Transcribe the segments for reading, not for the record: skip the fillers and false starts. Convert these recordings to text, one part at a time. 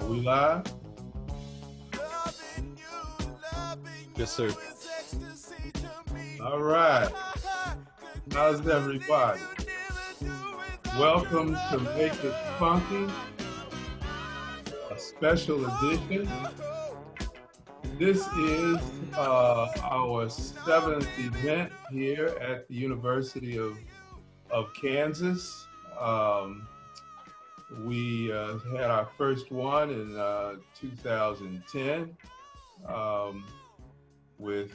We live? Yes, sir. All right. How's everybody? Welcome to Make It Funky, a special edition. This is our seventh event here at the University of Kansas. We had our first one in 2010 with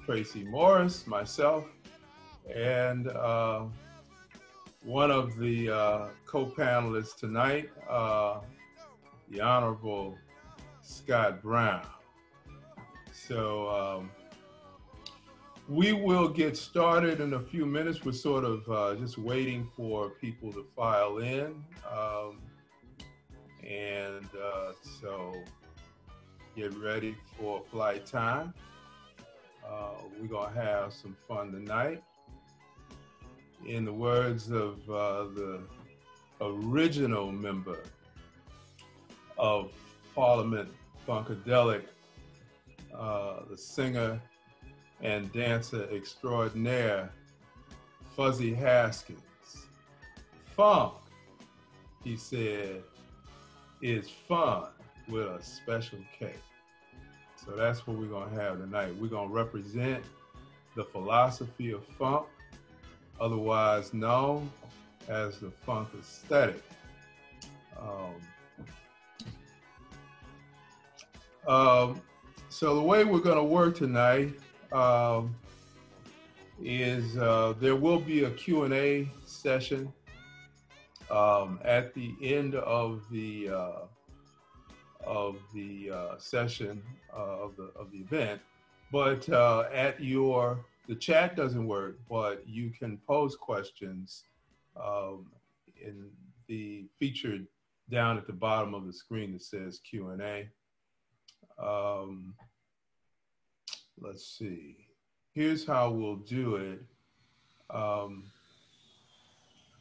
Tracy Morris, myself, and one of the co-panelists tonight, the Honorable Scott Brown. So we will get started in a few minutes. We're sort of just waiting for people to file in. So get ready for flight time. We're gonna have some fun tonight. In the words of the original member of Parliament Funkadelic, the singer and dancer extraordinaire, Fuzzy Haskins. Funk, he said, is fun with a special K. So that's what we're gonna have tonight. We're gonna represent the philosophy of funk, otherwise known as the funk aesthetic. So the way we're gonna work tonight is there will be a Q&A session at the end of the session of the event, but the chat doesn't work, but you can pose questions in the featured down at the bottom of the screen that says Q&A. Let's see. Here's how we'll do it.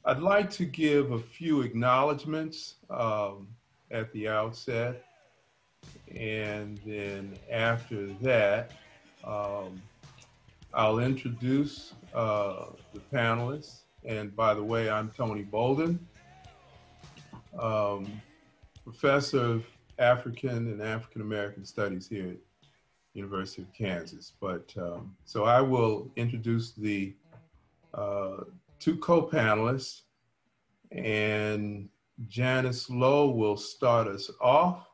I'd like to give a few acknowledgments at the outset. And then after that, I'll introduce the panelists. And by the way, I'm Tony Bolden, professor of African and African American Studies here at University of Kansas. But so I will introduce the two co-panelists, and Janice Lowe will start us off,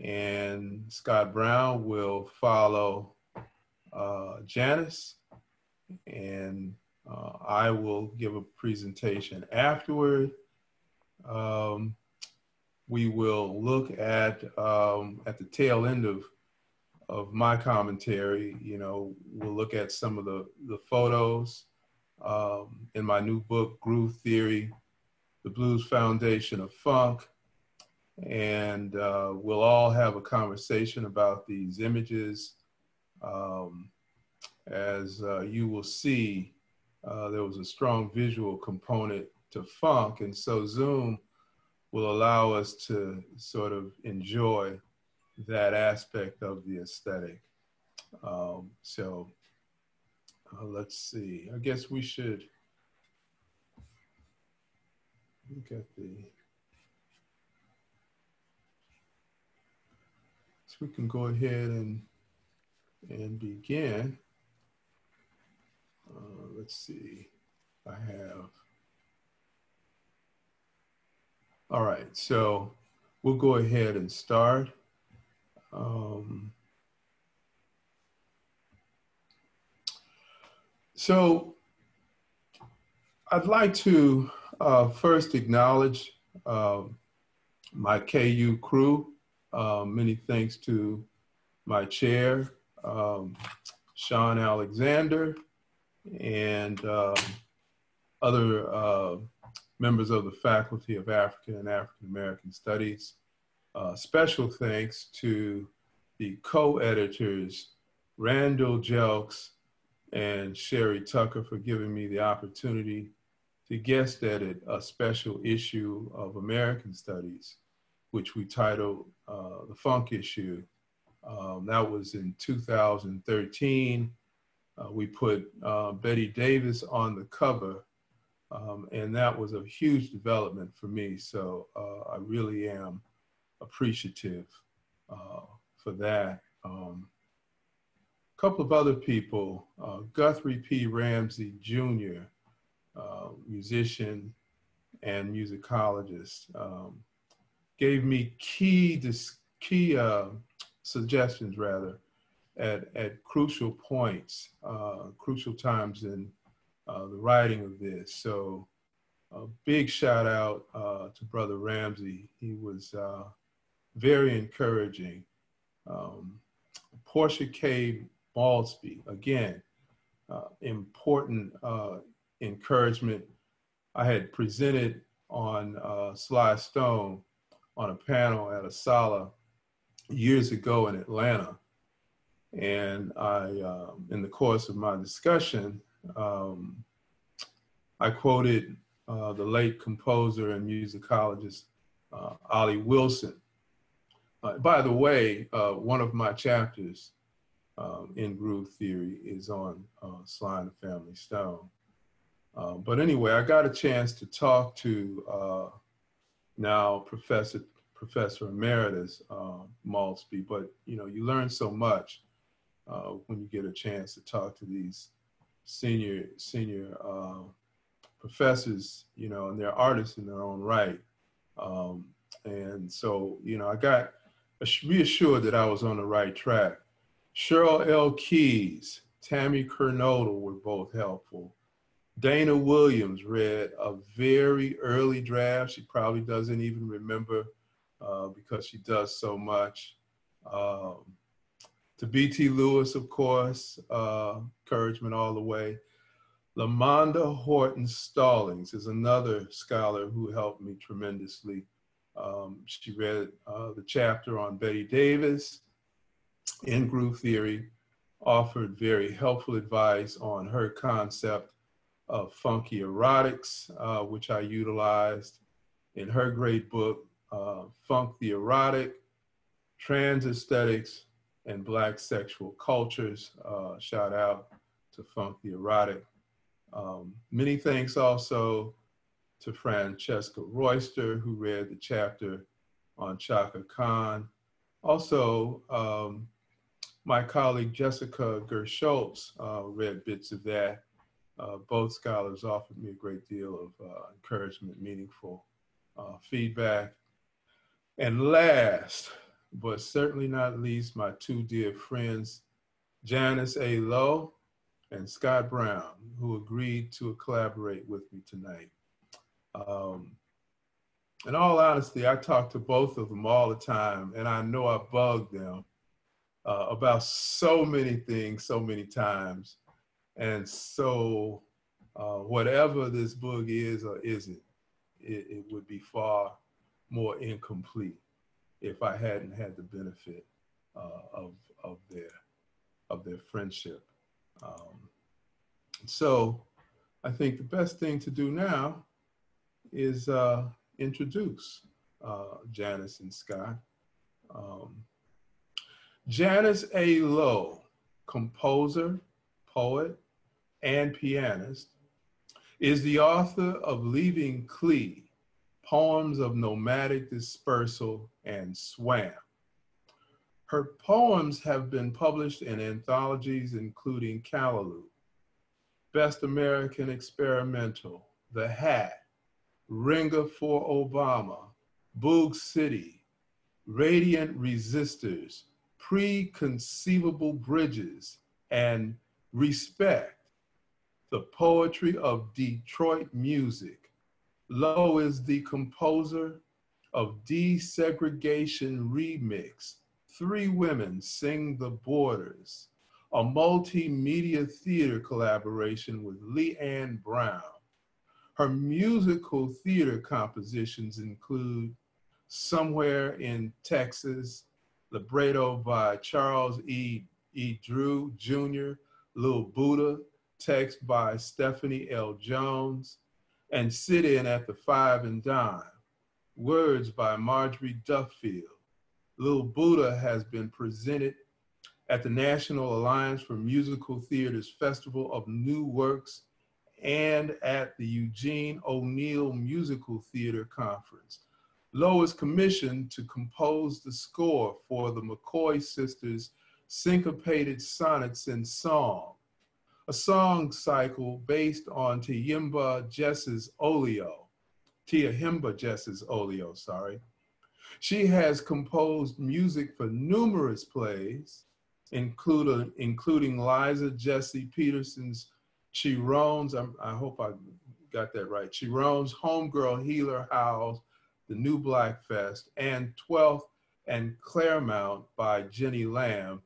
and Scott Brown will follow Janice, and I will give a presentation afterward. We will look at the tail end of my commentary. You know, we'll look at some of the photos in my new book, Groove Theory, The Blues Foundation of Funk. And we'll all have a conversation about these images. As you will see, there was a strong visual component to funk, and so Zoom will allow us to sort of enjoy that aspect of the aesthetic. Let's see, I guess we should look at so we can go ahead and begin. Let's see, I have, all right, so we'll go ahead and start. So I'd like to first acknowledge my KU crew. Many thanks to my chair, Sean Alexander, and other members of the Faculty of African and African American Studies. Special thanks to the co-editors, Randall Jelks and Sherry Tucker, for giving me the opportunity to guest edit a special issue of American Studies which we titled The Funk Issue. That was in 2013. We put Betty Davis on the cover, and that was a huge development for me. So I really am appreciative for that. A couple of other people, Guthrie P. Ramsey Jr., musician and musicologist, gave me key suggestions rather at crucial points, crucial times in the writing of this. So a big shout out to Brother Ramsey. He was very encouraging. Portia K. Maltsby, again, important encouragement. I had presented on Sly Stone on a panel at Asala years ago in Atlanta. And in the course of my discussion, I quoted the late composer and musicologist, Ollie Wilson. By the way, one of my chapters in Groove Theory is on Sly and the Family Stone. But anyway, I got a chance to talk to now Professor Emeritus Maltsby, but you learn so much when you get a chance to talk to these senior professors, and they're artists in their own right. And so, I got reassured that I was on the right track. Cheryl L. Keys, Tammy Kernodle were both helpful. Dana Williams read a very early draft. She probably doesn't even remember because she does so much. To B.T. Lewis, of course, encouragement all the way. LaMonda Horton Stallings is another scholar who helped me tremendously. She read the chapter on Betty Davis in Groove Theory, offered very helpful advice on her concept of funky erotics, which I utilized in her great book, Funk the Erotic, Trans Aesthetics, and Black Sexual Cultures. Shout out to Funk the Erotic. Many thanks also to Francesca Royster, who read the chapter on Chaka Khan. Also, my colleague Jessica Gerscholtz read bits of that. Both scholars offered me a great deal of encouragement, meaningful feedback. And last, but certainly not least, my two dear friends, Janice A. Lowe and Scott Brown, who agreed to collaborate with me tonight. In all honesty, I talk to both of them all the time, and I know I bugged them about so many things, so many times. And so whatever this book is or isn't, it would be far more incomplete if I hadn't had the benefit of their friendship. So I think the best thing to do now is introduce Janice and Scott. Janice A. Lowe, composer, poet, and pianist, is the author of Leaving Clee, Poems of Nomadic Dispersal and Swam. Her poems have been published in anthologies including Callaloo, Best American Experimental, The Hat, Ringer for Obama, Boog City, Radiant Resistors, Preconceivable Bridges, and Respect, the Poetry of Detroit Music. Lowe is the composer of Desegregation Remix, Three Women Sing the Borders, a multimedia theater collaboration with Leanne Brown. Her musical theater compositions include Somewhere in Texas, Libretto by Charles E. Drew Jr., Lil Buddha, text by Stephanie L. Jones, and Sit In at the Five and Dime, words by Marjorie Duffield. Little Buddha has been presented at the National Alliance for Musical Theater's Festival of New Works and at the Eugene O'Neill Musical Theater Conference. Lo is commissioned to compose the score for the McCoy Sisters' Syncopated Sonnets in Song, a song cycle based on Tiyimba Jess's Olio. She has composed music for numerous plays, including Liza Jessie Peterson's Chirone's, I hope I got that right, Chirone's Homegirl Healer Howls, The New Black Fest, and 12th and Claremont by Jenny Lamb,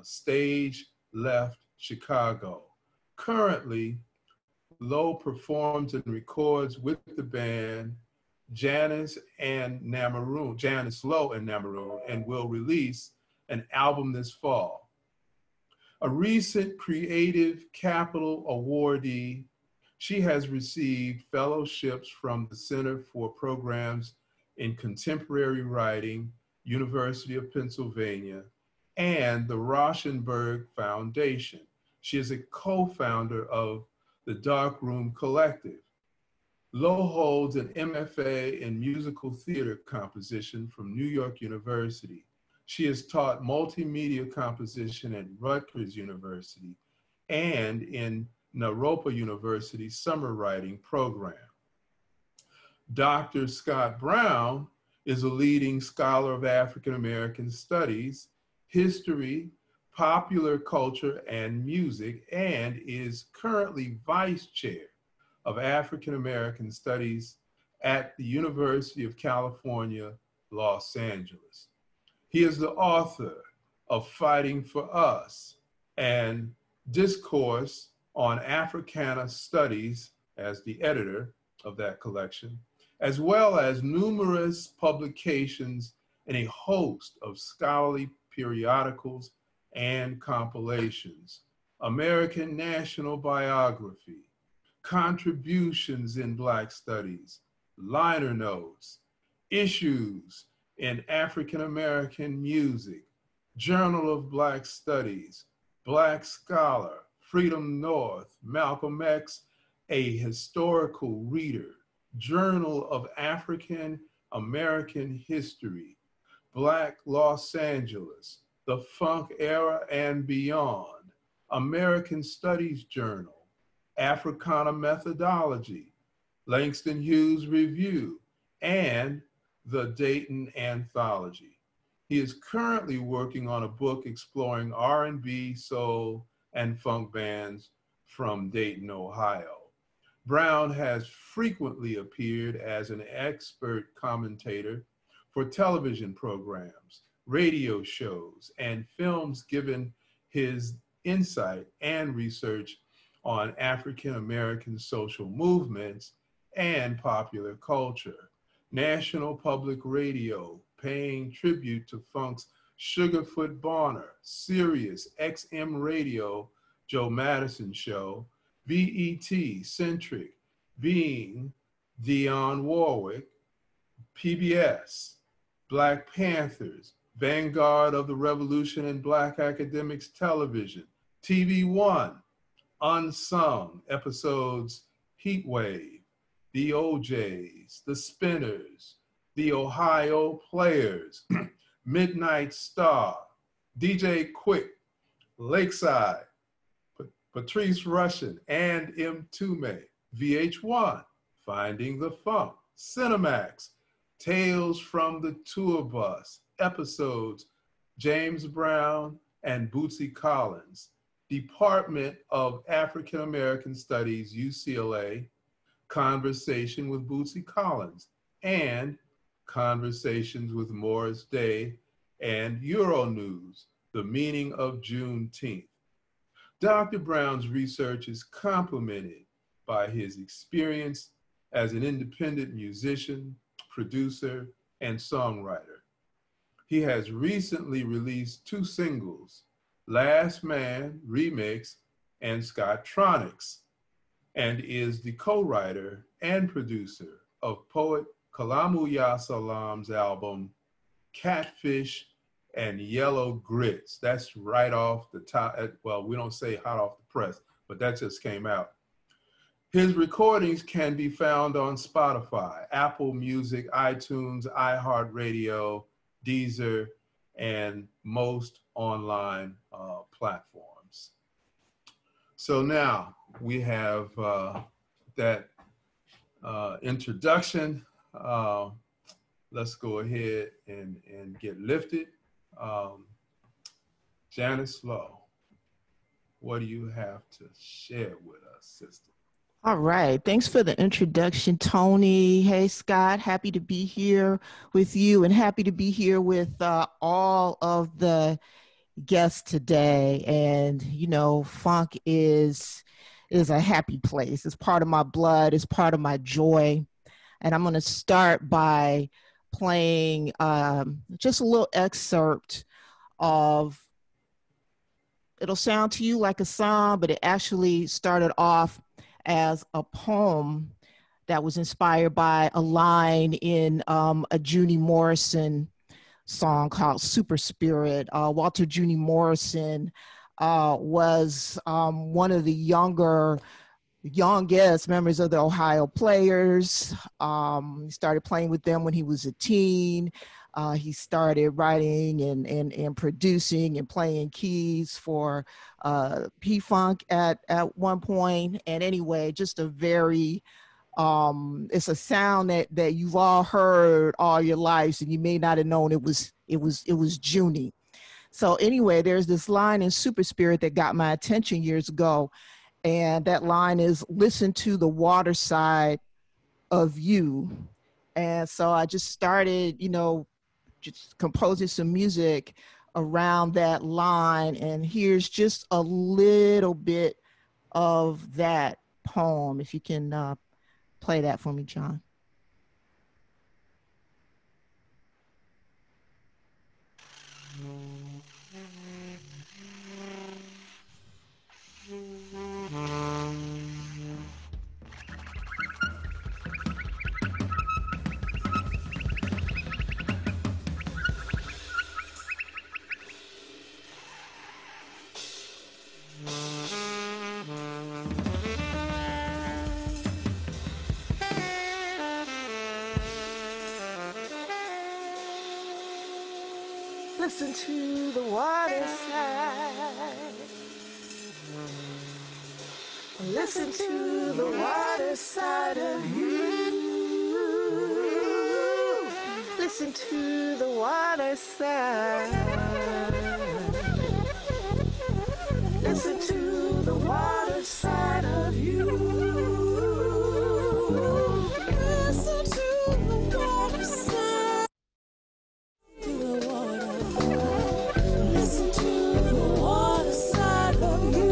Stage Left Chicago. Currently, Lo performs and records with the band Janice Lo and Namaroon, and will release an album this fall. A recent Creative Capital awardee, she has received fellowships from the Center for Programs in Contemporary Writing, University of Pennsylvania, and the Rauschenberg Foundation. She is a co-founder of the Dark Room Collective. Lo holds an MFA in musical theater composition from New York University. She has taught multimedia composition at Rutgers University and in Naropa University summer writing program. Dr. Scott Brown is a leading scholar of African American studies, history, popular culture, and music, and is currently vice chair of African American Studies at the University of California, Los Angeles. He is the author of Fighting for Us and Discourse on Africana Studies as the editor of that collection, as well as numerous publications and a host of scholarly periodicals and compilations. American National Biography, Contributions in Black Studies, Liner Notes, Issues in African American Music, Journal of Black Studies, Black Scholar, Freedom North, Malcolm X, A Historical Reader, Journal of African American History, Black Los Angeles, The Funk Era and Beyond, American Studies Journal, Africana Methodology, Langston Hughes Review, and the Dayton Anthology. He is currently working on a book exploring R&B, soul, and funk bands from Dayton, Ohio. Brown has frequently appeared as an expert commentator for television programs, radio shows, and films, given his insight and research on African American social movements and popular culture. National Public Radio, paying tribute to funk's Sugarfoot Bonner, Sirius XM Radio, Joe Madison Show, BET, Centric, Being, Dionne Warwick, PBS, Black Panthers, Vanguard of the Revolution and Black Academics Television, TV One, Unsung, episodes Heatwave, The OJs, The Spinners, The Ohio Players, Midnight Star, DJ Quick, Lakeside, Patrice Rushen, and M. Tume, VH1, Finding the Funk, Cinemax, Tales from the Tour Bus, episodes James Brown and Bootsy Collins, Department of African American Studies, UCLA, Conversation with Bootsy Collins, and Conversations with Morris Day, and Euronews, The Meaning of Juneteenth. Dr. Brown's research is complemented by his experience as an independent musician, producer, and songwriter. He has recently released 2 singles, Last Man Remix and Scottronics, and is the co-writer and producer of Poet Kalamu Ya Salam's album, Catfish and Yellow Grits. That's right off the top. Well, we don't say hot off the press, but that just came out. His recordings can be found on Spotify, Apple Music, iTunes, iHeartRadio, Deezer, and most online platforms. So now we have that introduction. Let's go ahead and get lifted. Janice Lowe, what do you have to share with us, sister? All right. Thanks for the introduction, Tony. Hey, Scott. Happy to be here with you and happy to be here with all of the guests today. And, you know, funk is a happy place. It's part of my blood. It's part of my joy. And I'm going to start by playing just a little excerpt of, it'll sound to you like a song, but it actually started off as a poem that was inspired by a line in a Junie Morrison song called Super Spirit. Walter Junie Morrison was one of the youngest members of the Ohio Players. He started playing with them when he was a teen. He started writing and producing and playing keys for P-Funk at one point. And anyway, just a very, it's a sound that you've all heard all your lives and you may not have known it was Junie. So anyway, there's this line in Super Spirit that got my attention years ago. And that line is, listen to the water side of you. And so I just started, you know, just composing some music around that line. And here's just a little bit of that poem. If you can play that for me, John. Listen to the water side. Listen to the water side of you. Listen to the water side. Listen to the water side of you. Listen to the water side. Listen to the water side of you.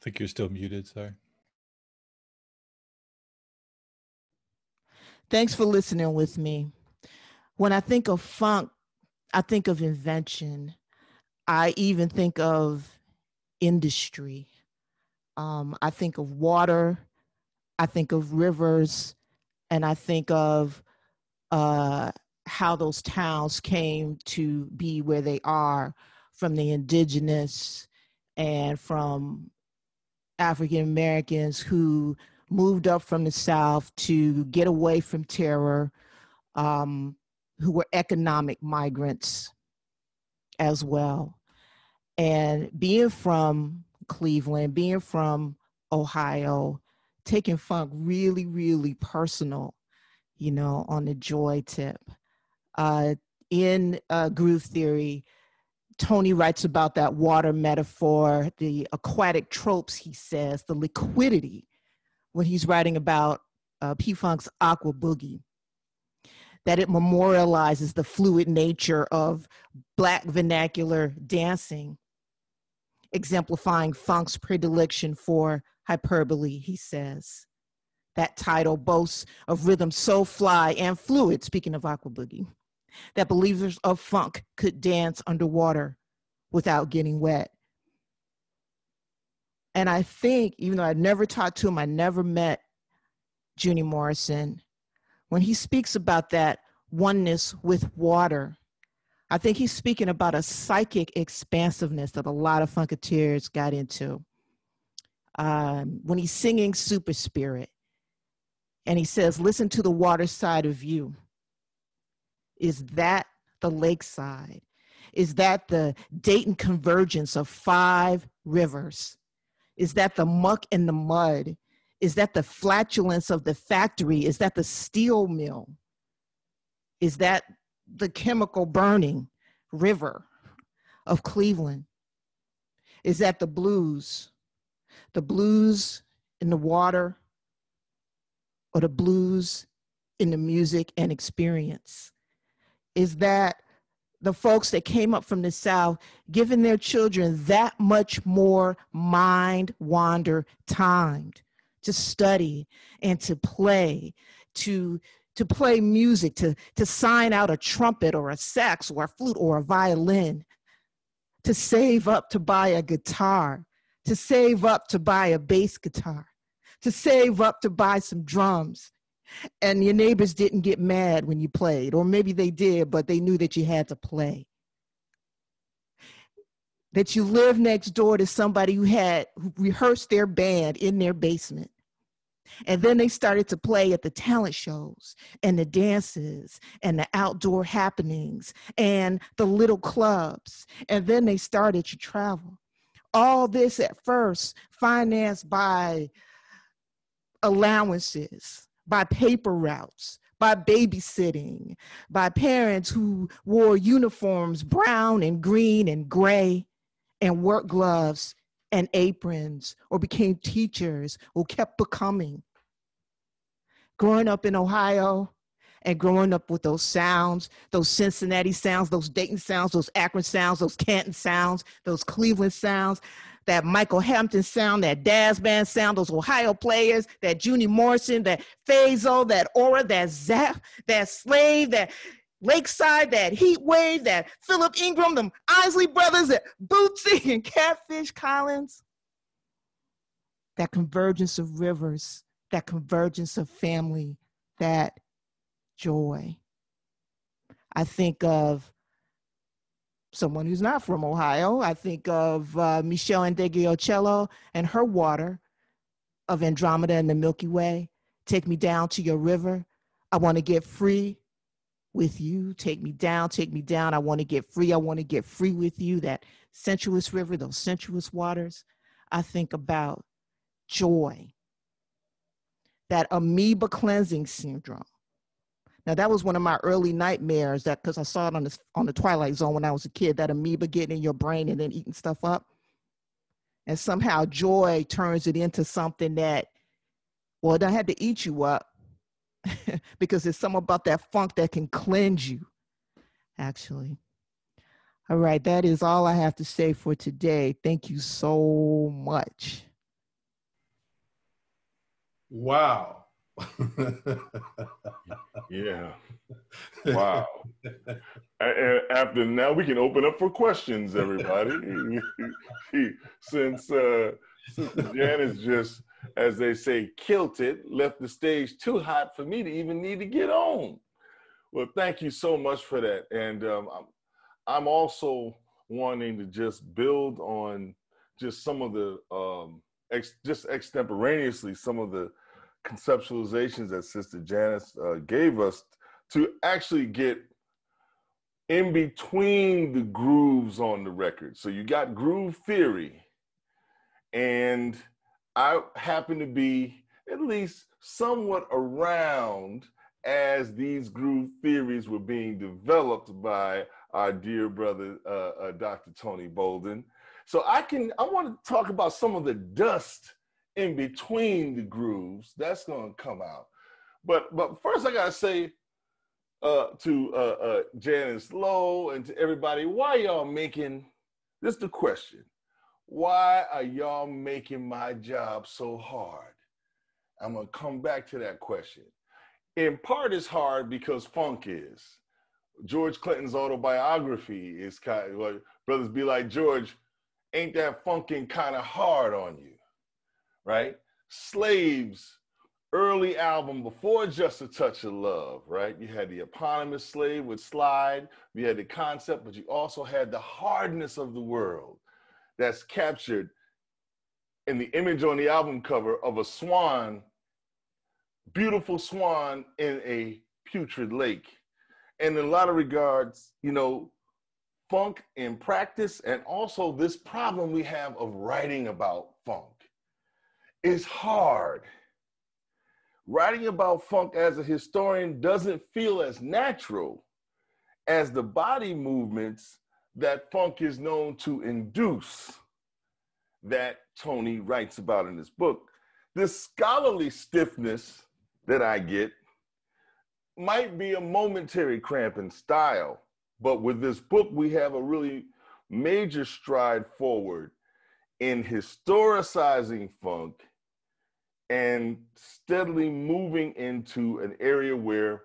think you're still muted, sorry. Thanks for listening with me. When I think of funk, I think of invention. I even think of industry. I think of water. I think of rivers, and I think of how those towns came to be where they are from the indigenous and from African Americans who moved up from the South to get away from terror, who were economic migrants as well. And being from Cleveland, being from Ohio, taking funk really, really personal, you know, on the joy tip. In groove theory, Tony writes about that water metaphor, the aquatic tropes, he says, the liquidity, when he's writing about P-Funk's Aqua Boogie, that it memorializes the fluid nature of Black vernacular dancing, exemplifying funk's predilection for hyperbole, he says. That title boasts of rhythm so fly and fluid, speaking of Aqua Boogie, that believers of funk could dance underwater without getting wet. And I think, even though I never talked to him, I never met Junie Morrison, when he speaks about that oneness with water, I think he's speaking about a psychic expansiveness that a lot of funketeers got into. When he's singing Super Spirit, and he says, listen to the water side of you. Is that the lakeside? Is that the Dayton convergence of 5 rivers? Is that the muck and the mud? Is that the flatulence of the factory? Is that the steel mill? Is that the chemical burning river of Cleveland? Is that the blues? The blues in the water, or the blues in the music and experience? Is that the folks that came up from the South giving their children that much more mind wander time to study and to play, to play music, to sign out a trumpet or a sax or a flute or a violin, to save up to buy a guitar, to save up to buy a bass guitar, to save up to buy some drums. And your neighbors didn't get mad when you played, or maybe they did, but they knew that you had to play. That you lived next door to somebody who rehearsed their band in their basement. And then they started to play at the talent shows and the dances and the outdoor happenings and the little clubs. And then they started to travel. All this at first financed by allowances, by paper routes, by babysitting, by parents who wore uniforms, brown and green and gray, and work gloves and aprons, or became teachers, or kept becoming. Growing up in Ohio and growing up with those sounds, those Cincinnati sounds, those Dayton sounds, those Akron sounds, those Canton sounds, those Cleveland sounds, that Michael Hampton sound, that Daz Band sound, those Ohio players, that Junie Morrison, that Fazo, that Aura, that Zap, that Slave, that Lakeside, that Heat Wave, that Philip Ingram, them Isley Brothers, that Bootsy and Catfish Collins. That convergence of rivers, that convergence of family, that joy. I think of someone who's not from Ohio. I think of Michelle Ndegeocello and her water of Andromeda and the Milky Way. Take me down to your river. I want to get free with you. Take me down, take me down. I want to get free. I want to get free with you. That sensuous river, those sensuous waters. I think about joy. That amoeba cleansing syndrome. Now, that was one of my early nightmares, that because I saw it on the Twilight Zone when I was a kid, that amoeba getting in your brain and then eating stuff up. And somehow joy turns it into something that, well, it don't have to eat you up because there's something about that funk that can cleanse you, actually. All right, that is all I have to say for today. Thank you so much. Wow. Yeah. Wow. And after now, we can open up for questions, everybody. Since Sister Janice just, as they say, killed it, left the stage too hot for me to even need to get on. Well, thank you so much for that. And I'm also wanting to just build on just some of the, just extemporaneously, some of the conceptualizations that Sister Janice gave us to actually get in between the grooves on the record. So you got groove theory, and I happen to be at least somewhat around as these groove theories were being developed by our dear brother, Dr. Tony Bolden. So I want to talk about some of the dust in between the grooves. That's going to come out. But first I got to say to Janice Lowe and to everybody, why y'all making, this is the question, why are y'all making my job so hard? I'm going to come back to that question. In part, it's hard because funk is. George Clinton's autobiography is kind of like, brothers be like, George, ain't that funkin' kind of hard on you, right? Slaves, early album before Just a Touch of Love, right? You had the eponymous Slave with Slide, you had the concept, but you also had the hardness of the world that's captured in the image on the album cover of a swan, beautiful swan in a putrid lake. And in a lot of regards, you know, funk in practice, and also this problem we have of writing about funk is hard. Writing about funk as a historian doesn't feel as natural as the body movements that funk is known to induce, that Tony writes about in his book. This scholarly stiffness that I get might be a momentary cramp in style, but with this book, we have a really major stride forward in historicizing funk and steadily moving into an area where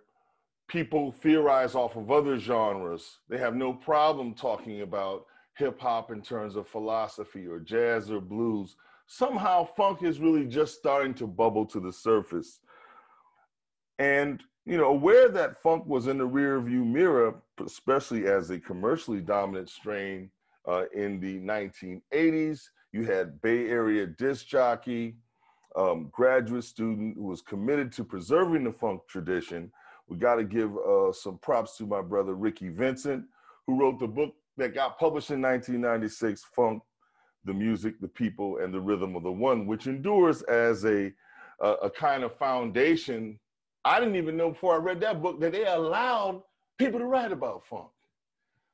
people theorize off of other genres. They have no problem talking about hip hop in terms of philosophy or jazz or blues. Somehow funk is really just starting to bubble to the surface. And, you know, aware that funk was in the rearview mirror, especially as a commercially dominant strain in the 1980s, you had Bay Area disc jockey, graduate student who was committed to preserving the funk tradition. We got to give some props to my brother Ricky Vincent, who wrote the book that got published in 1996, Funk, the Music, the People, and the Rhythm of the One, which endures as a kind of foundation. I didn't even know before I read that book that they allowed people to write about funk.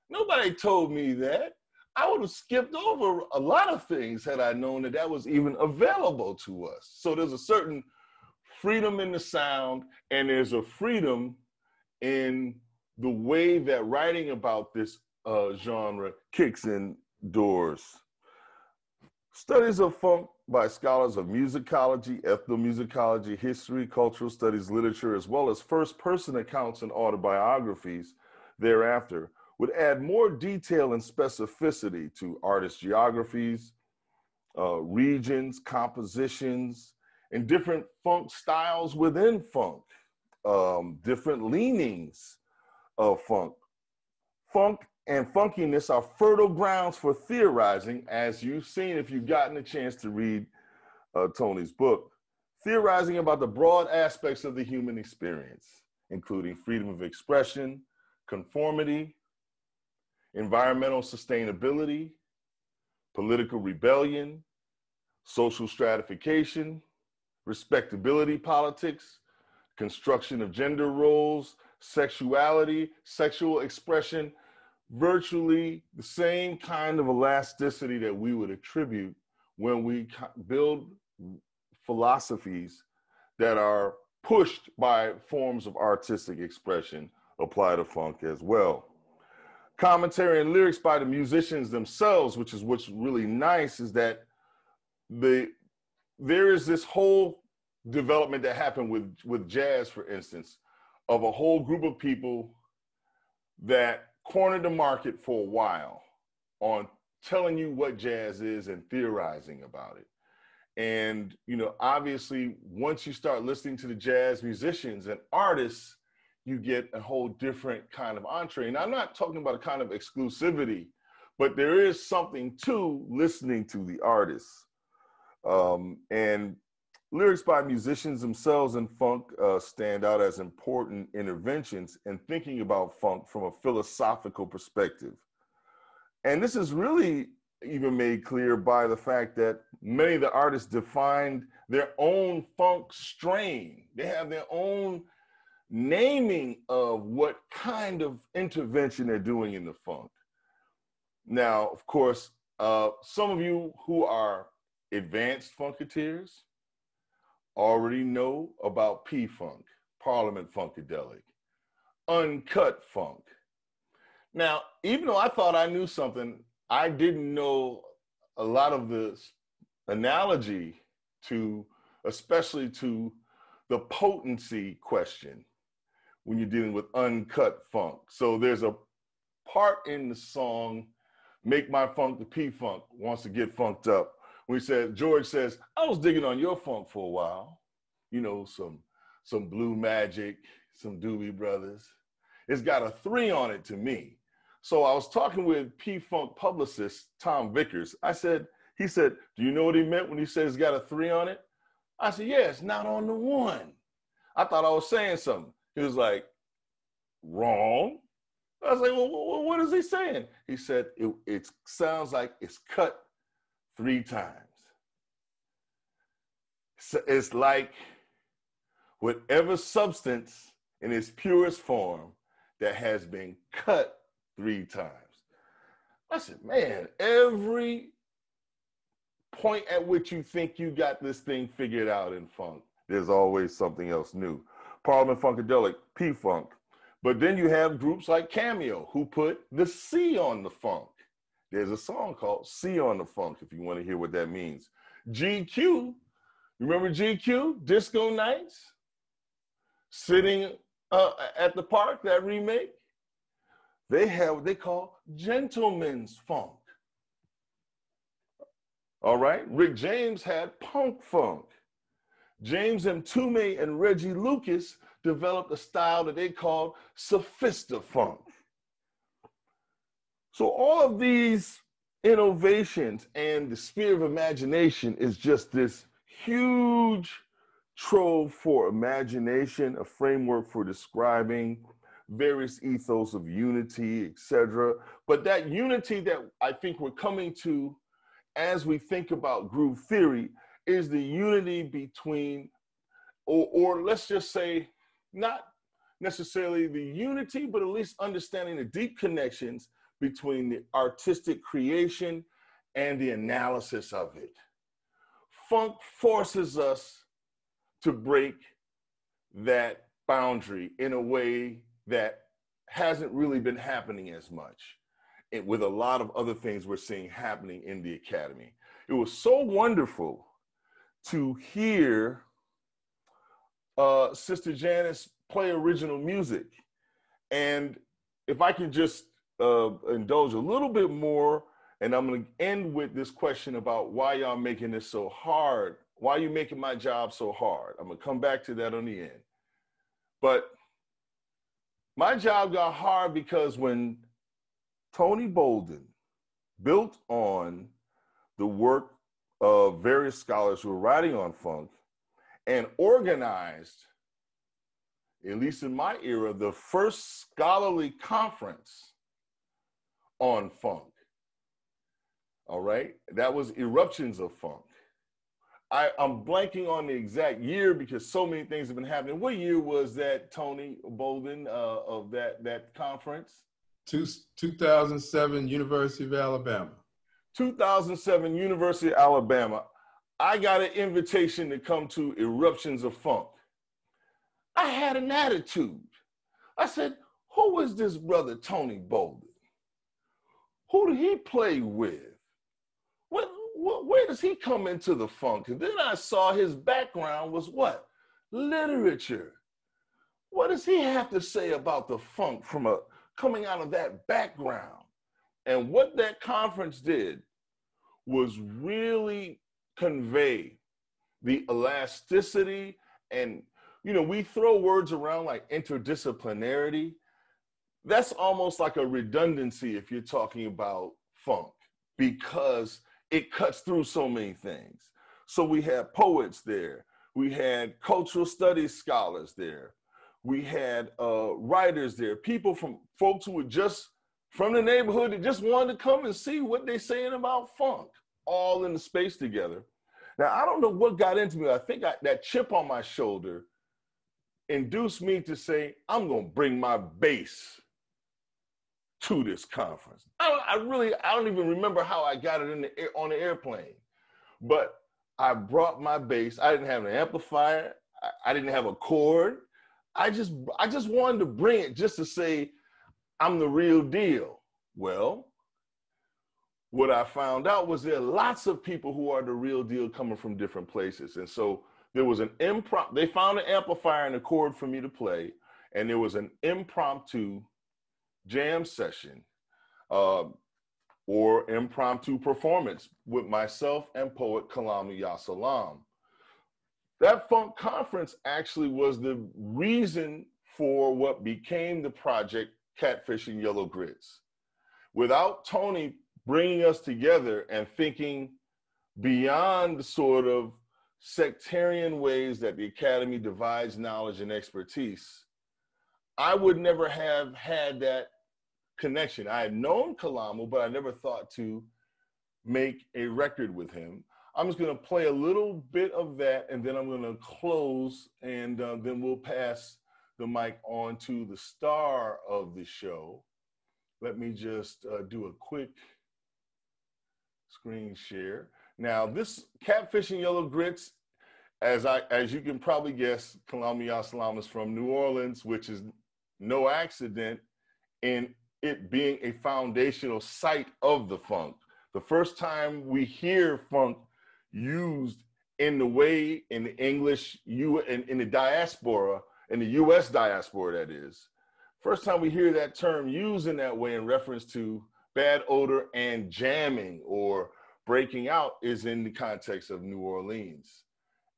Nobody told me that. I would have skipped over a lot of things had I known that that was even available to us. So there's a certain freedom in the sound, and there's a freedom in the way that writing about this genre kicks in doors. Studies of funk by scholars of musicology, ethnomusicology, history, cultural studies, literature, as well as first-person accounts and autobiographies thereafter would add more detail and specificity to artist geographies, regions, compositions, and different funk styles within funk, different leanings of funk. Funk and funkiness are fertile grounds for theorizing, as you've seen if you've gotten a chance to read Tony's book, theorizing about the broad aspects of the human experience, including freedom of expression, conformity, environmental sustainability, political rebellion, social stratification, respectability politics, construction of gender roles, sexuality, sexual expression, virtually the same kind of elasticity that we would attribute when we build philosophies that are pushed by forms of artistic expression apply to funk as well. Commentary and lyrics by the musicians themselves, which is what's really nice, is that there is this whole development that happened with jazz, for instance, of a whole group of people that cornered the market for a while on telling you what jazz is and theorizing about it. And, you know, obviously, once you start listening to the jazz musicians and artists, you get a whole different kind of entree. And I'm not talking about a kind of exclusivity, but there is something to listening to the artists. And lyrics by musicians themselves in funk stand out as important interventions in thinking about funk from a philosophical perspective. And this is really even made clear by the fact that many of the artists defined their own funk strain. They have their own naming of what kind of intervention they're doing in the funk. Now, of course, some of you who are advanced funketeers already know about P-Funk, Parliament Funkadelic, Uncut Funk. Now, even though I thought I knew something, I didn't know a lot of the analogy to, especially to the potency question when you're dealing with uncut funk. So there's a part in the song, Make My Funk the P-Funk, wants to get funked up. When he said, George says, I was digging on your funk for a while. You know, some Blue Magic, some Doobie Brothers. It's got a 3 on it to me. So I was talking with P-Funk publicist, Tom Vickers. He said, do you know what he meant when he said it's got a 3 on it? I said, yeah, it's not on the 1. I thought I was saying something. He was like, wrong. I was like, well, what is he saying? He said, it sounds like it's cut 3 times. So it's like whatever substance in its purest form that has been cut 3 times. I said, man, every point at which you think you got this thing figured out in funk, there's always something else new. Parliament Funkadelic, P-Funk. But then you have groups like Cameo who put the C on the funk. There's a song called C on the Funk, if you want to hear what that means. GQ, you remember GQ, Disco Nights? Sitting at the Park, that remake? They have what they call gentleman's funk. All right, Rick James had punk funk. James Mtume and Reggie Lucas developed a style that they called sophista-funk. So all of these innovations and the sphere of imagination is just this huge trove for imagination, a framework for describing various ethos of unity, etc. But that unity that I think we're coming to as we think about groove theory is the unity between, or let's just say, not necessarily the unity, but at least understanding the deep connections between the artistic creation and the analysis of it. Funk forces us to break that boundary in a way that hasn't really been happening as much, with a lot of other things we're seeing happening in the academy. It was so wonderful to hear Sister Janice play original music. And if I could just indulge a little bit more, and I'm gonna end with this question about why y'all making this so hard. Why are you making my job so hard? I'm gonna come back to that on the end. But my job got hard because when Tony Bolden built on the work of various scholars who were writing on funk and organized, at least in my era, the first scholarly conference on funk. All right, that was Eruptions of Funk. I'm blanking on the exact year because so many things have been happening. What year was that, Tony Bolden, of that conference? 2007, University of Alabama. 2007, University of Alabama. I got an invitation to come to Eruptions of Funk. I had an attitude. I said, who is this brother Tony Bolden? Who did he play with? where does he come into the funk? And then I saw his background was what? Literature. What does he have to say about the funk from coming out of that background? And what that conference did was really convey the elasticity. And, you know, we throw words around like interdisciplinarity. That's almost like a redundancy if you're talking about funk, because it cuts through so many things. So we had poets there. We had cultural studies scholars there. We had writers there, folks who were just from the neighborhood that just wanted to come and see what they're saying about funk, all in the space together. Now, I don't know what got into me. I think that chip on my shoulder induced me to say, I'm gonna bring my bass to this conference. I don't even remember how I got it on the airplane, but I brought my bass. I didn't have an amplifier. I didn't have a cord. I just wanted to bring it just to say, I'm the real deal. Well, what I found out was there are lots of people who are the real deal coming from different places. And so there was they found an amplifier and a cord for me to play, and there was an impromptu jam session or impromptu performance with myself and poet Kalamu Yasalam. That funk conference actually was the reason for what became the project Catfish and Yellow Grits. Without Tony bringing us together and thinking beyond the sort of sectarian ways that the Academy divides knowledge and expertise, I would never have had that connection. I had known Kalamu, but I never thought to make a record with him. I'm just gonna play a little bit of that, and then I'm gonna close, and then we'll pass the mic on to the star of the show. Let me just do a quick screen share. Now, this Catfish and Yellow Grits, as you can probably guess, Kalamu Yasalam is from New Orleans, which is no accident in it being a foundational site of the funk. The first time we hear funk used in the way in the English, in the diaspora, in the US diaspora that is, first time we hear that term used in that way in reference to bad odor and jamming or breaking out is in the context of New Orleans.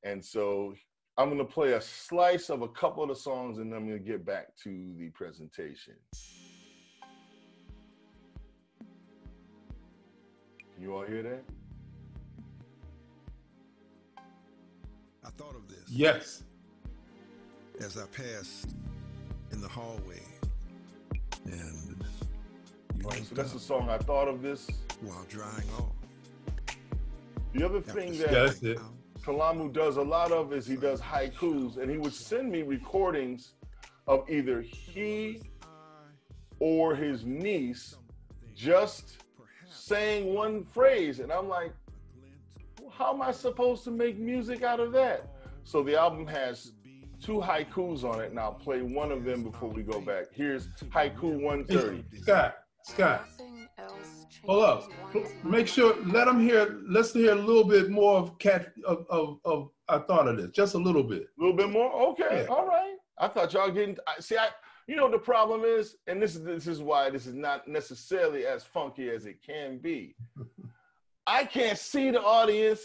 And so I'm gonna play a slice of a couple of the songs, and then I'm gonna get back to the presentation. Can you all hear that? I thought of this. Yes. As I passed in the hallway, and right, so that's the song I thought of this while drying off. The other thing that Kalamu does a lot of is he does haikus, and he would send me recordings of either he or his niece just saying one phrase, and I'm like, how am I supposed to make music out of that? So the album has 2 haikus on it, and I'll play one of them before we go back. Here's haiku 130. Scott, hold up. Make sure, let's hear a little bit more of I thought of this, just a little bit. A little bit more? Okay, yeah. All right. I thought y'all getting, you know, the problem is, and this is why this is not necessarily as funky as it can be. I can't see the audience.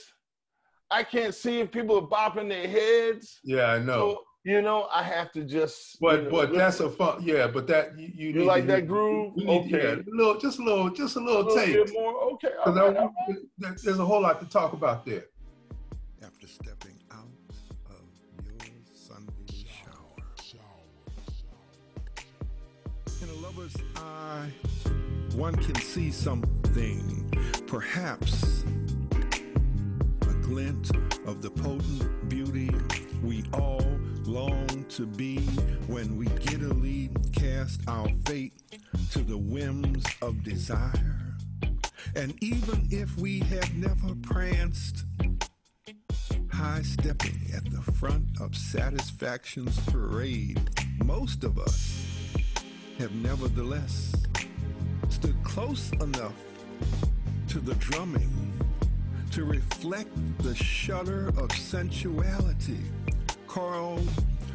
I can't see if people are bopping their heads. Yeah, I know. So, you know, I have to just. But that's a fun. Yeah, but that you like that groove. Okay. Yeah, just a little taste. A little bit more. Okay. All right. There's a whole lot to talk about there. After stepping out of your Sunday shower, in a lover's eye, one can see something, perhaps a glint of the potent beauty we all long to be when we giddily cast our fate to the whims of desire. And even if we have never pranced high-stepping at the front of satisfaction's parade, most of us have nevertheless stood close enough to the drumming to reflect the shudder of sensuality coiled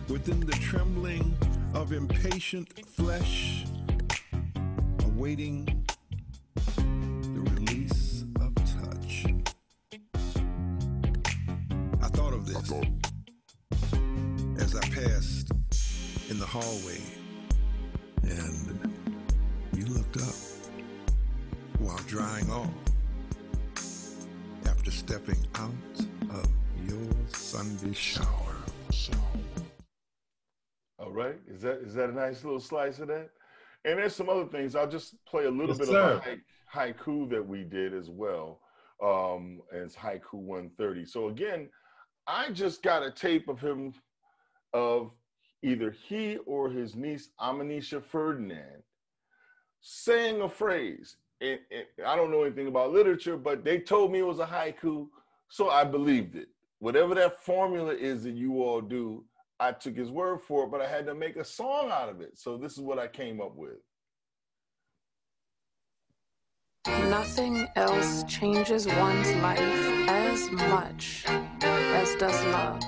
within the trembling of impatient flesh, awaiting the release of touch. I thought of this as I passed in the hallway, and you looked up while drying off after stepping out of your Sunday shower. All right, is that a nice little slice of that? And there's some other things. I'll just play a little bit sir. of a haiku that we did as well. And it's haiku 130. So again, I just got a tape of him, of either he or his niece, Amanisha Ferdinand, saying a phrase. And I don't know anything about literature, but they told me it was a haiku, so I believed it. Whatever that formula is that you all do, I took his word for it, but I had to make a song out of it. So this is what I came up with. Nothing else changes one's life as much as does love.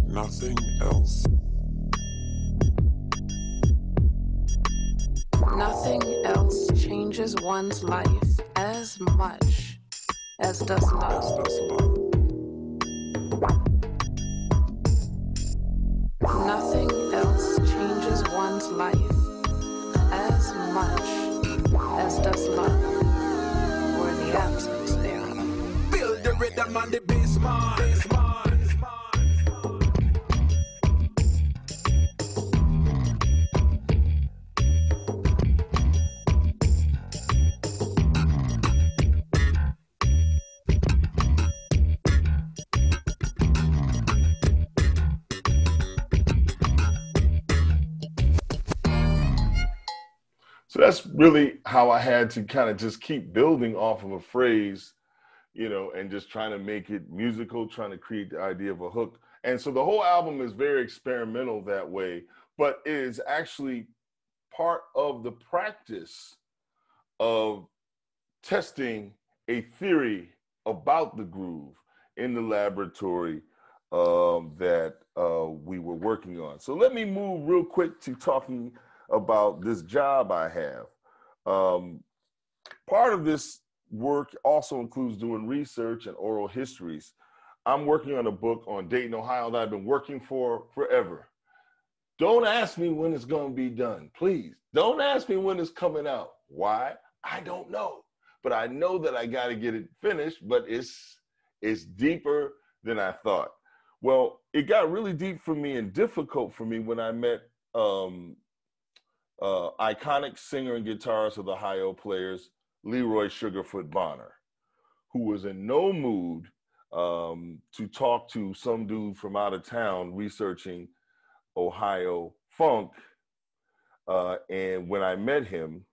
Nothing else. Nothing else changes one's life as much as does love. Nothing else changes one's life as much as does love, or the absence thereof. Build the rhythm on the bass, man. So that's really how I had to kind of just keep building off of a phrase, you know, and just trying to make it musical, trying to create the idea of a hook. And so the whole album is very experimental that way, but it is actually part of the practice of testing a theory about the groove in the laboratory that we were working on. So let me move real quick to talking about this job I have. Part of this work also includes doing research and oral histories. I'm working on a book on Dayton, Ohio that I've been working for forever. Don't ask me when it's going to be done, please. Don't ask me when it's coming out. Why? I don't know. But I know that I got to get it finished, but it's deeper than I thought. Well, it got really deep for me and difficult for me when I met iconic singer and guitarist of the Ohio Players, Leroy Sugarfoot Bonner, who was in no mood to talk to some dude from out of town researching Ohio funk. And when I met him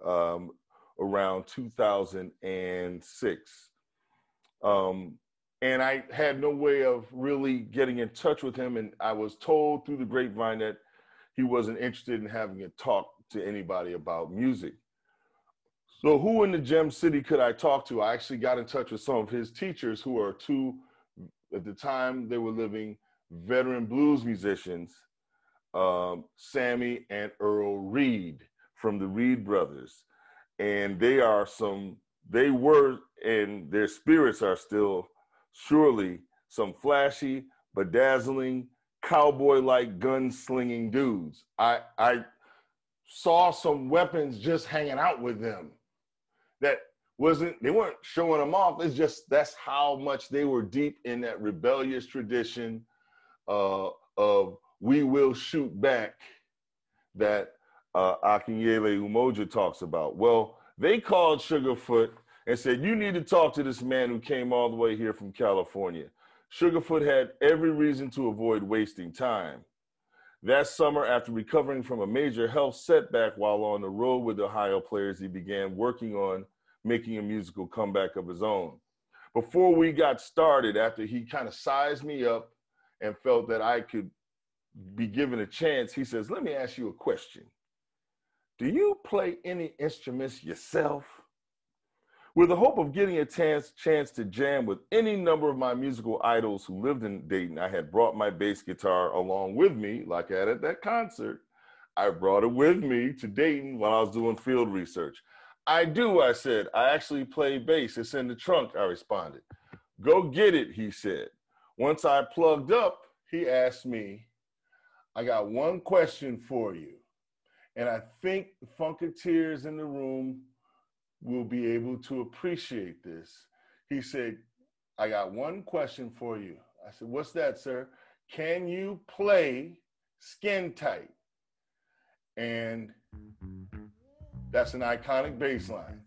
around 2006, and I had no way of really getting in touch with him. And I was told through the grapevine that he wasn't interested in having a talk to anybody about music. So who in the Gem City could I talk to? I actually got in touch with some of his teachers who are two, at the time they were living, veteran blues musicians, Sammy and Earl Reed from the Reed Brothers. And they were, and their spirits are still surely some flashy, bedazzling, cowboy-like gun-slinging dudes. I saw some weapons just hanging out with them. They weren't showing them off. It's just, that's how much they were deep in that rebellious tradition of we will shoot back that Akinyele Umoja talks about. Well, they called Sugarfoot and said, you need to talk to this man who came all the way here from California. Sugarfoot had every reason to avoid wasting time. That summer, after recovering from a major health setback while on the road with the Ohio Players, he began working on making a musical comeback of his own. Before we got started, after he kind of sized me up and felt that I could be given a chance, he says, let me ask you a question. Do you play any instruments yourself? With the hope of getting a chance to jam with any number of my musical idols who lived in Dayton, I had brought my bass guitar along with me, like I had at that concert. I brought it with me to Dayton while I was doing field research. I do, I said. I actually play bass. It's in the trunk, I responded. Go get it, he said. Once I plugged up, he asked me, I got one question for you. And I think the Funketeers in the room will be able to appreciate this. He said, I got one question for you. I said, what's that, sir? Can you play Skin Tight? And that's an iconic bass line.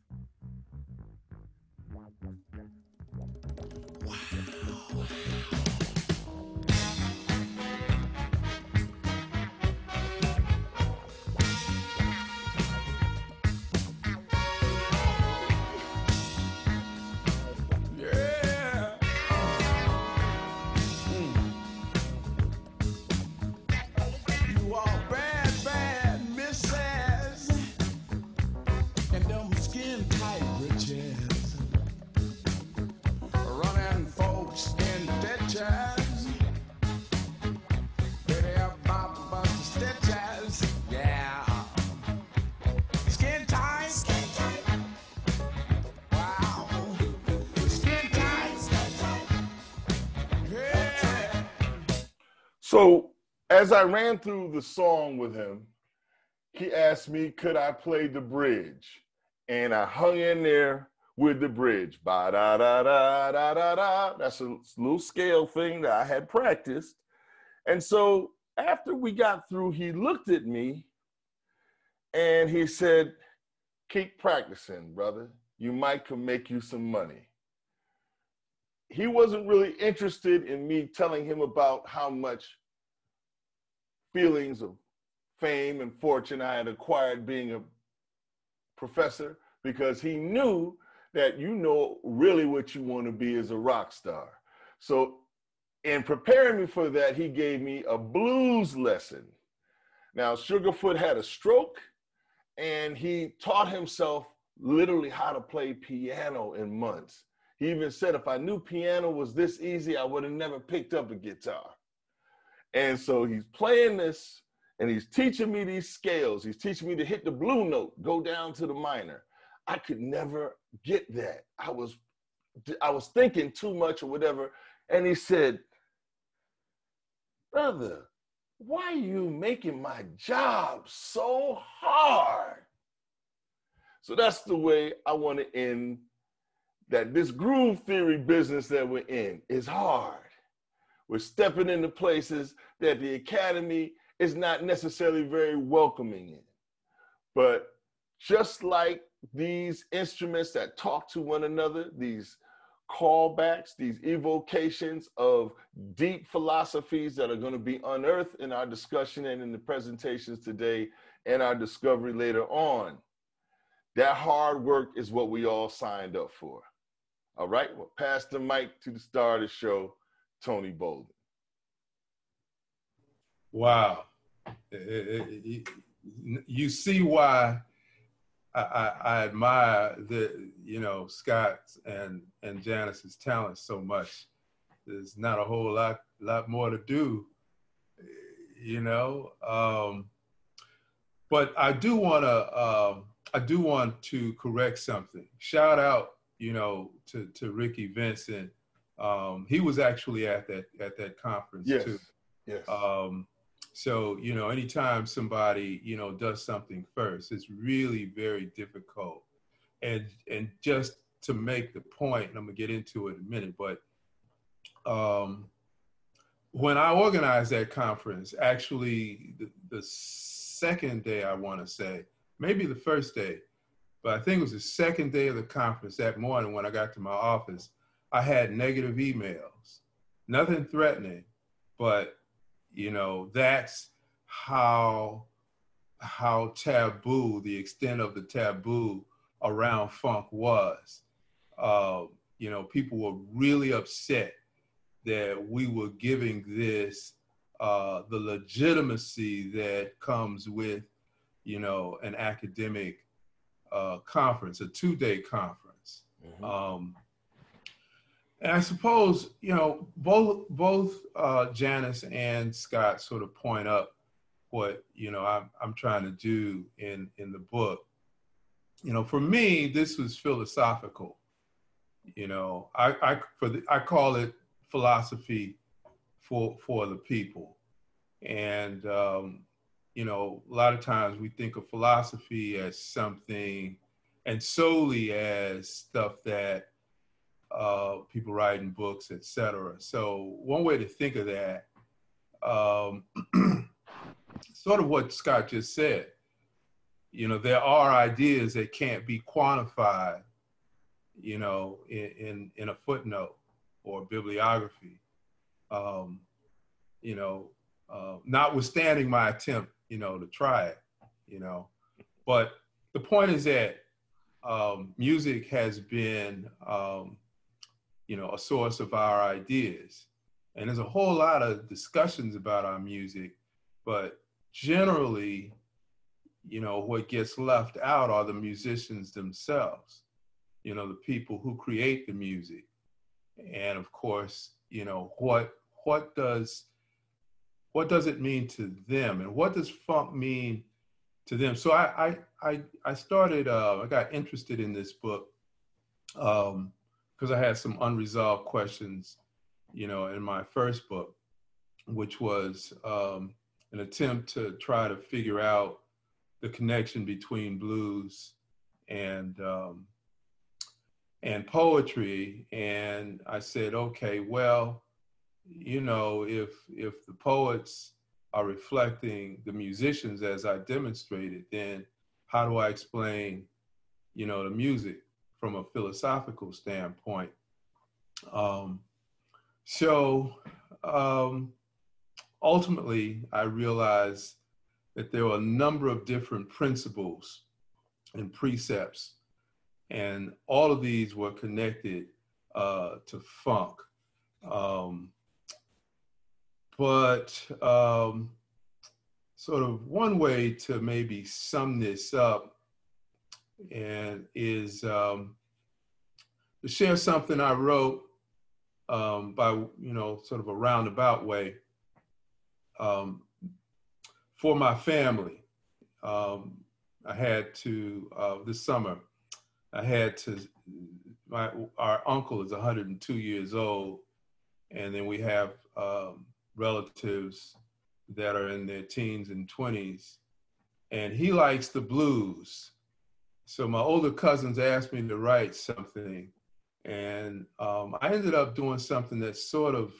So as I ran through the song with him, he asked me, could I play the bridge? And I hung in there with the bridge. Ba-da-da-da-da-da-da. That's a little scale thing that I had practiced. And so after we got through, he looked at me and he said, keep practicing, brother. You might could make you some money. He wasn't really interested in me telling him about how much feelings of fame and fortune I had acquired being a professor, because he knew that you know really what you want to be as a rock star. So in preparing me for that, he gave me a blues lesson. Now, Sugarfoot had a stroke, and he taught himself literally how to play piano in months. He even said, if I knew piano was this easy, I would have never picked up a guitar. And so he's playing this, and he's teaching me these scales. He's teaching me to hit the blue note, go down to the minor. I could never get that. I was thinking too much or whatever. And he said, brother, why are you making my job so hard? So that's the way I want to end, that this groove theory business that we're in is hard. We're stepping into places that the academy is not necessarily very welcoming in. But just like these instruments that talk to one another, these callbacks, these evocations of deep philosophies that are going to be unearthed in our discussion and in the presentations today and our discovery later on, that hard work is what we all signed up for. All right, well, pass the mic to the star of the show, Tony Bolden. Wow. You see why I admire Scott's and Janice's talent so much. There's not a whole lot more to do, but I do want to correct something. Shout out, to Ricky Vincent. He was actually at that conference too. Yes. So, anytime somebody, does something first, it's really very difficult. And just to make the point, and I'm gonna get into it in a minute, but when I organized that conference, actually the second day, I wanna say, maybe the first day, but I think it was the second day of the conference, that morning when I got to my office, I had negative emails, nothing threatening, but that's how taboo, the extent of the taboo around funk was. People were really upset that we were giving this the legitimacy that comes with, you know, an academic conference, a 2-day conference. Mm-hmm. And I suppose, you know, both Janice and Scott sort of point up what, you know, I'm trying to do in the book. You know, for me, this was philosophical. You know, I call it philosophy for the people. And, you know, a lot of times we think of philosophy as something, and solely as stuff that people write in books, etc. So one way to think of that, sort of what Scott just said, you know, there are ideas that can't be quantified, you know, in a footnote or bibliography. You know, notwithstanding my attempt, you know, to try it, you know, but the point is that music has been, you know, a source of our ideas. And there's a whole lot of discussions about our music, but generally, you know, what gets left out are the musicians themselves, you know, the people who create the music. And of course, you know, what does it mean to them, and what does funk mean to them? So I started, I got interested in this book because I had some unresolved questions, you know, in my first book, which was an attempt to try to figure out the connection between blues and poetry. And I said, okay, well, you know, if the poets are reflecting the musicians as I demonstrated, then how do I explain, you know, the music from a philosophical standpoint? Ultimately, I realized that there were a number of different principles and precepts, and all of these were connected to funk. Sort of one way to maybe sum this up and is to share something I wrote by, you know, sort of a roundabout way for my family. I had to, this summer, I had to, our uncle is 102 years old, and then we have relatives that are in their teens and 20s, and he likes the blues. So my older cousins asked me to write something, and I ended up doing something that sort of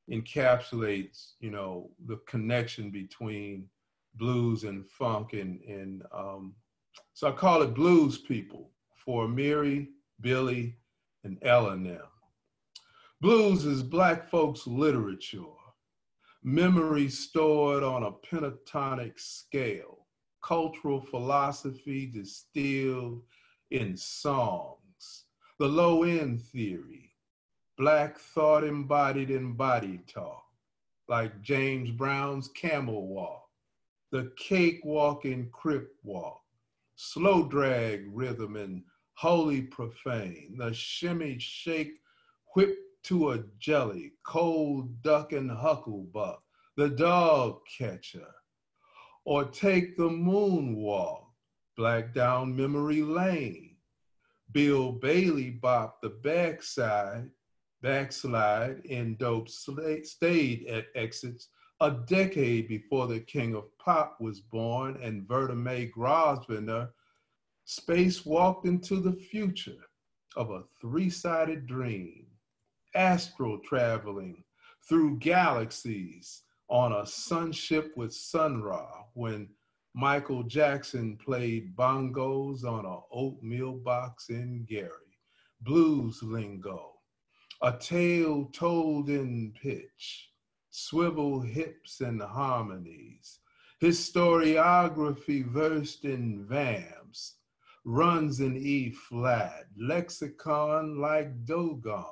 encapsulates, you know, the connection between blues and funk, and so I call it Blues People for Mary, Billy, and Ella now. Blues is Black folks' literature, memory stored on a pentatonic scale, cultural philosophy distilled in songs, the low-end theory, Black thought embodied in body talk, like James Brown's Camel Walk, the cakewalk and crip walk, slow drag rhythm and holy profane, the shimmy shake whip to a jelly, cold duck and hucklebuck, the dog catcher, or take the moonwalk, Black down memory lane, Bill Bailey bop the backslide in dope stayed at exits a decade before the king of pop was born, and Verta Mae Grosvenor spacewalked into the future of a three-sided dream, astral traveling through galaxies on a sunship with Sun Ra when Michael Jackson played bongos on an oatmeal box in Gary. Blues lingo, a tale told in pitch, swivel hips and harmonies, historiography versed in vamps, runs in E flat, lexicon like Dogon,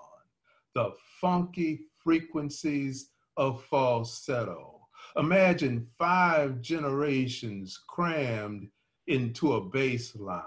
the funky frequencies of falsetto, Imagine 5 generations crammed into a bass line,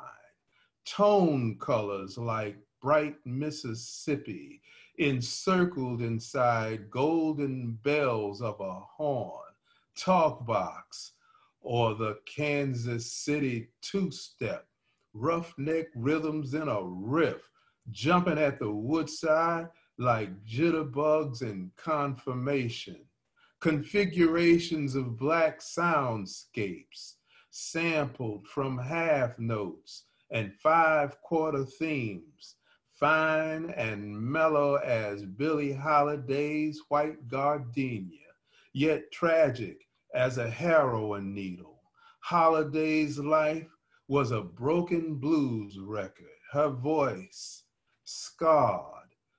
tone colors like bright Mississippi, encircled inside golden bells of a horn, talk box, or the Kansas City two-step, roughneck rhythms in a riff, jumping at the woodside like jitterbugs in confirmation, configurations of black soundscapes, sampled from half notes and 5/4 themes, fine and mellow as Billie Holiday's White Gardenia, yet tragic as a heroin needle. Holiday's life was a broken blues record, her voice scarred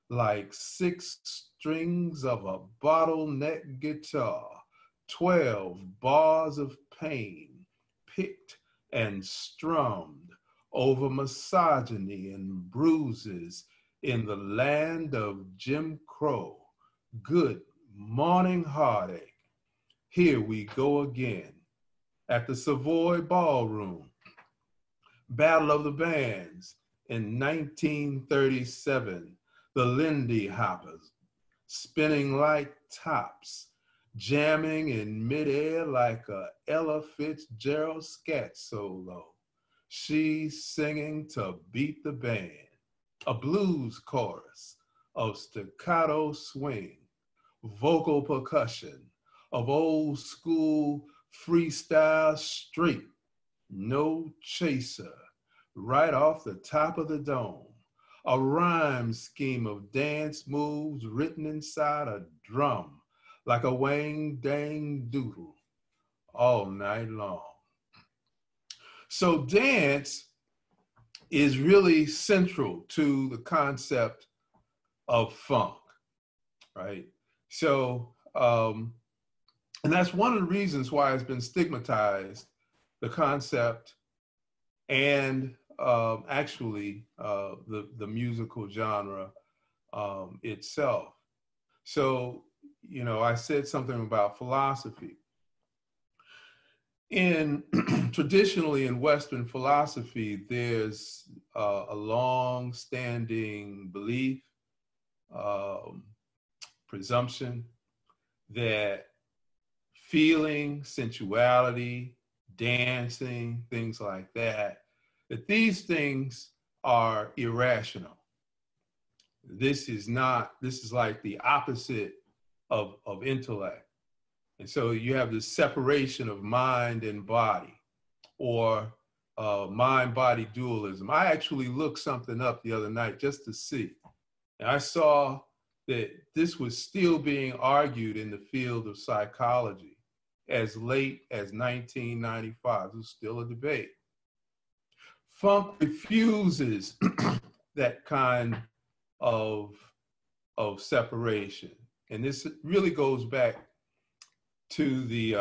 like 6 strings of a bottleneck guitar, 12 bars of pain, picked and strummed over misogyny and bruises in the land of Jim Crow. Good morning, heartache. Here we go again. At the Savoy Ballroom, Battle of the Bands in 1937, the Lindy Hoppers, spinning like tops, jamming in midair like a Ella Fitzgerald scat solo. She singing to beat the band, a blues chorus of staccato swing, vocal percussion of old school freestyle straight, no chaser, right off the top of the dome. A rhyme scheme of dance moves written inside a drum like a wang dang doodle all night long. So dance is really central to the concept of funk, right? So, and that's one of the reasons why it's been stigmatized, the concept and actually the musical genre itself. So, you know, I said something about philosophy. Traditionally in Western philosophy, there's a long-standing belief, presumption that feeling, sensuality, dancing, things like that, that these things are irrational. This is like the opposite of intellect. And so you have this separation of mind and body, or mind-body dualism. I actually looked something up the other night just to see. And I saw that this was still being argued in the field of psychology as late as 1995. It was still a debate. Funk refuses that kind of separation. And this really goes back to the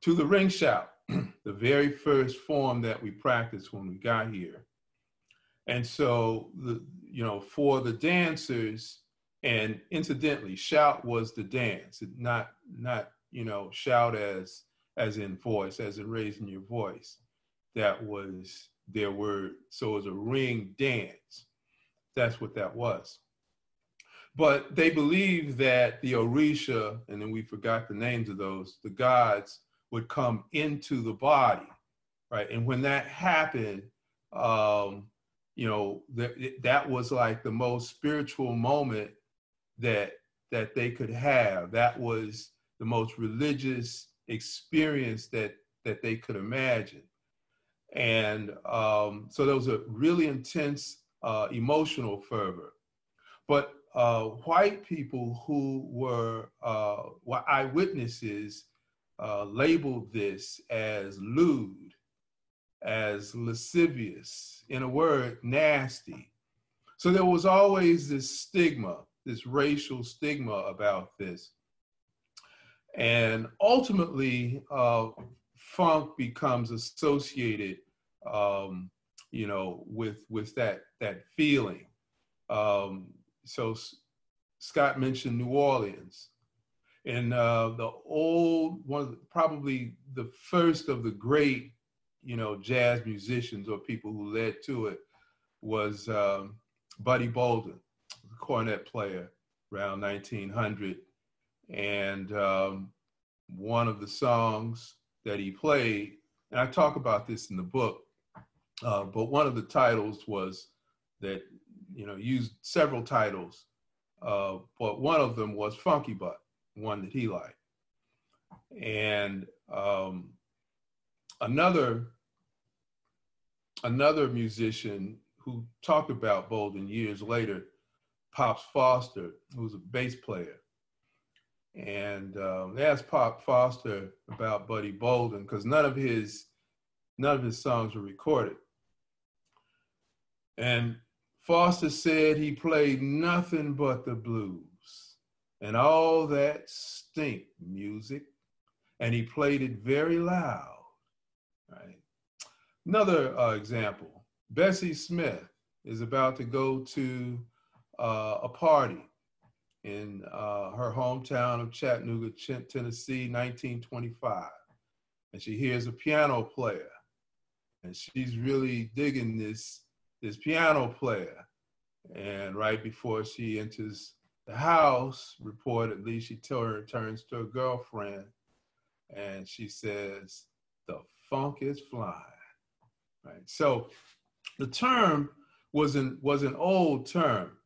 ring shout, the very first form that we practiced when we got here. And so, for the dancers, and incidentally, shout was the dance, not shout as in voice, as in raising your voice. That was their word. So it was a ring dance. That's what that was. But they believed that the Orisha, and then we forgot the names of those, the gods would come into the body, right? And when that happened, that was like the most spiritual moment that they could have. That was the most religious experience that they could imagine. And so there was a really intense emotional fervor. But white people who were eyewitnesses labeled this as lewd, as lascivious, in a word, nasty. So there was always this stigma, this racial stigma about this. And ultimately, funk becomes associated, with that feeling. So Scott mentioned New Orleans. And the old one, probably the first of the great, jazz musicians or people who led to it was Buddy Bolden, the cornet player around 1900. And one of the songs that he played, and I talk about this in the book, but one of the titles was that, used several titles, but one of them was Funky Butt, one that he liked. And another musician who talked about Bolden years later, Pops Foster, who was a bass player. And they asked Pop Foster about Buddy Bolden because none of his songs were recorded. And Foster said he played nothing but the blues and all that stink music, and he played it very loud, right? Another example, Bessie Smith is about to go to a party in her hometown of Chattanooga, Tennessee, 1925. And she hears a piano player, and she's really digging this piano player. And right before she enters the house, reportedly, she turns to her girlfriend and she says, "The funk is flying." Right. So the term was an old term,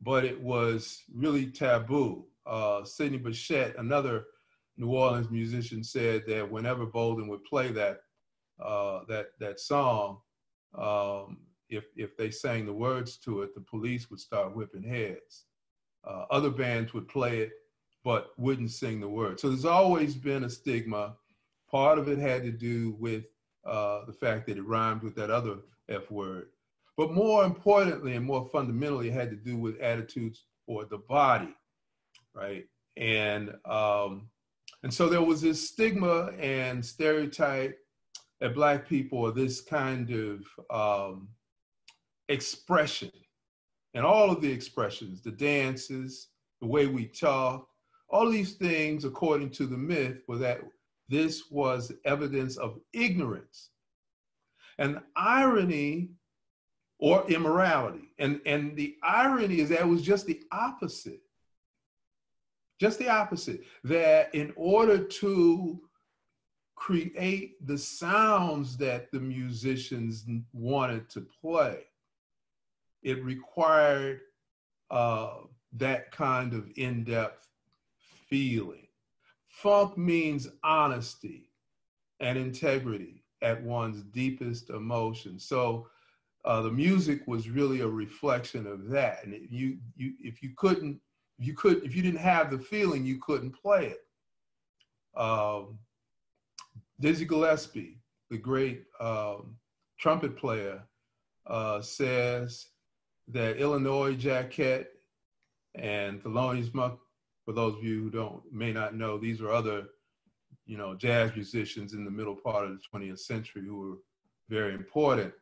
but it was really taboo. Sidney Bechet, another New Orleans musician, said that whenever Bolden would play that song, if they sang the words to it, the police would start whipping heads. Other bands would play it, but wouldn't sing the words. So there's always been a stigma. Part of it had to do with the fact that it rhymed with that other F word. But more importantly and more fundamentally, it had to do with attitudes toward the body, right? And so there was this stigma and stereotype that Black people are this kind of expression. And all of the expressions, the dances, the way we talk, all these things, according to the myth, were that this was evidence of ignorance and irony or immorality. And the irony is that it was just the opposite. Just the opposite. That in order to create the sounds that the musicians wanted to play, it required that kind of in-depth feeling. Funk means honesty and integrity at one's deepest emotion. So the music was really a reflection of that. And if you didn't have the feeling, you couldn't play it. Dizzy Gillespie, the great trumpet player, says that Illinois Jacquet and Thelonious Monk, for those of you who may not know, these are other, jazz musicians in the middle part of the 20th century who were very important.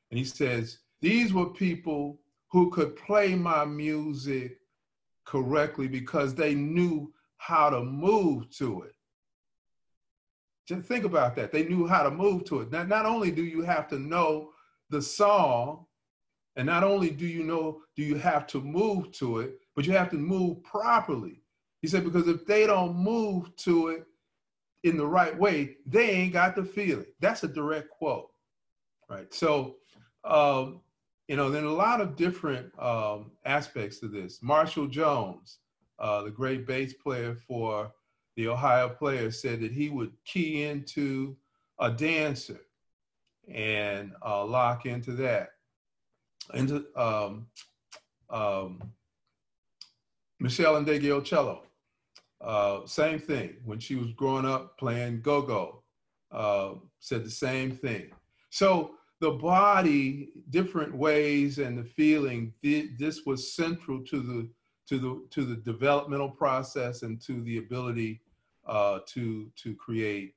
And he says, these were people who could play my music correctly because they knew how to move to it. Just think about that. They knew how to move to it. Not only do you have to know the song, and not only do you have to move to it, but you have to move properly. He said, because if they don't move to it in the right way, they ain't got the feeling. That's a direct quote, right? So, there are a lot of different aspects to this. Marshall Jones, the great bass player for the Ohio Players, said that he would key into a dancer and lock into that. And Michelle Ndegeocello, same thing. When she was growing up playing go-go, said the same thing. So the body, different ways, and the feeling, this was central to the developmental process and to the ability to create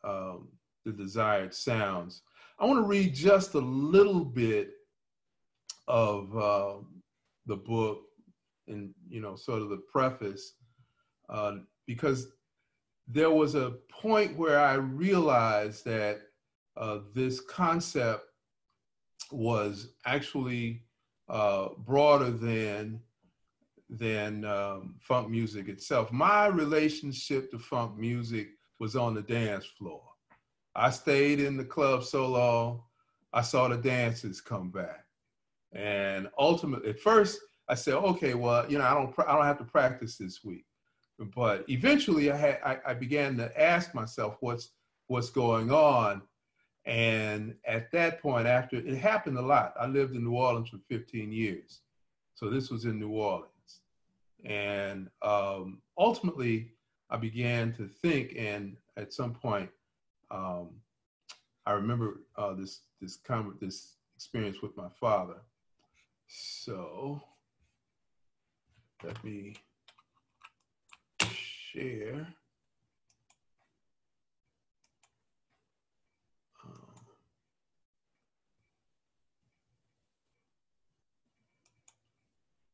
the desired sounds. I want to read just a little bit of the book sort of the preface, because there was a point where I realized that this concept was actually broader than funk music itself. My relationship to funk music was on the dance floor. I stayed in the club so long, I saw the dances come back. And ultimately, at first, I said, okay, well, I don't have to practice this week. But eventually, I began to ask myself what's going on. And at that point, after it happened a lot, I lived in New Orleans for 15 years. So this was in New Orleans. And ultimately, I began to think, and at some point, I remember this experience with my father. So let me share.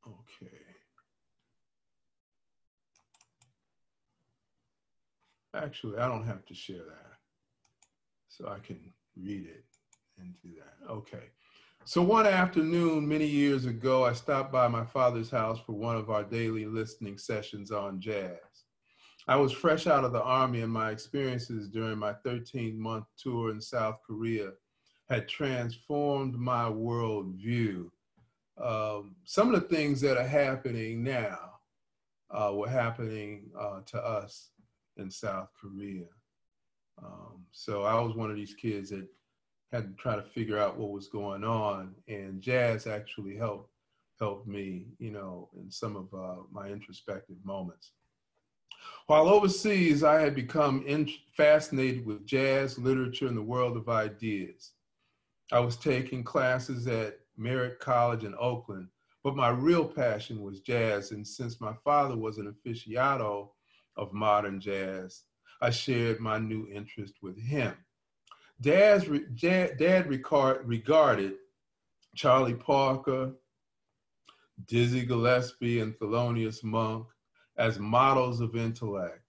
Okay. Actually, I don't have to share that. So I can read it and do that. Okay. So one afternoon, many years ago, I stopped by my father's house for one of our daily listening sessions on jazz. I was fresh out of the Army, and my experiences during my 13-month tour in South Korea had transformed my worldview. Some of the things that are happening now were happening to us in South Korea. So I was one of these kids that had to try to figure out what was going on, and jazz actually helped me, in some of my introspective moments. While overseas, I had become fascinated with jazz, literature, and the world of ideas. I was taking classes at Merritt College in Oakland, but my real passion was jazz, and since my father was an aficionado of modern jazz, I shared my new interest with him. Dad regarded Charlie Parker, Dizzy Gillespie, and Thelonious Monk as models of intellect,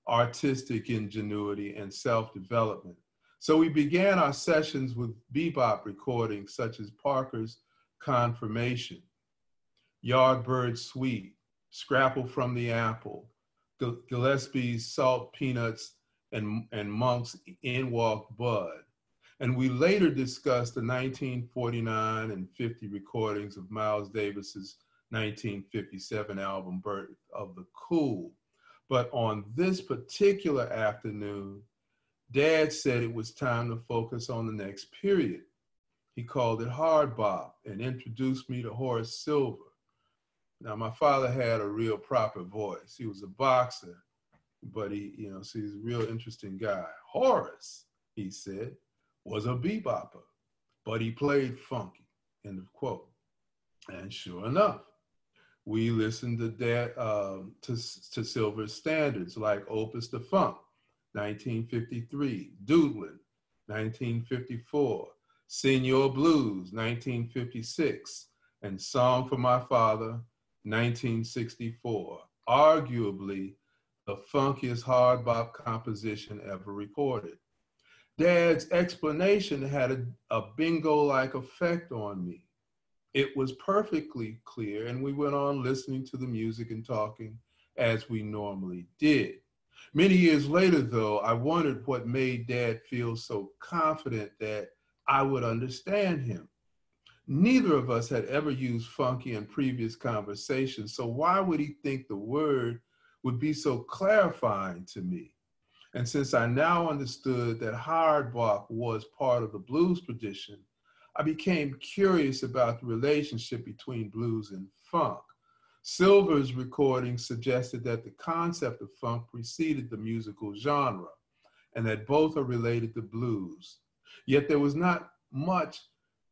artistic ingenuity, and self-development. So we began our sessions with bebop recordings such as Parker's Confirmation, Yardbird Suite, Scrapple from the Apple, Gillespie's Salt Peanuts, and Monk's In Walked Bud. And we later discussed the 1949 and 50 recordings of Miles Davis's 1957 album, Birth of the Cool. But on this particular afternoon, Dad said it was time to focus on the next period. He called it hard bop and introduced me to Horace Silver. Now, my father had a real proper voice. He was a boxer, but so he's a real interesting guy. Horace, he said, was a bebopper, but he played funky, end of quote. And sure enough, we listened to Silver's standards like Opus de Funk, 1953, Doodlin, 1954, Senor Blues, 1956, and Song for My Father, 1964, arguably the funkiest hard bop composition ever recorded. Dad's explanation had a bingo-like effect on me. It was perfectly clear, and we went on listening to the music and talking as we normally did. Many years later, though, I wondered what made Dad feel so confident that I would understand him. Neither of us had ever used funky in previous conversations, so why would he think the word would be so clarifying to me? And since I now understood that hard bop was part of the blues tradition, I became curious about the relationship between blues and funk. Silver's recording suggested that the concept of funk preceded the musical genre, and that both are related to blues. Yet there was not much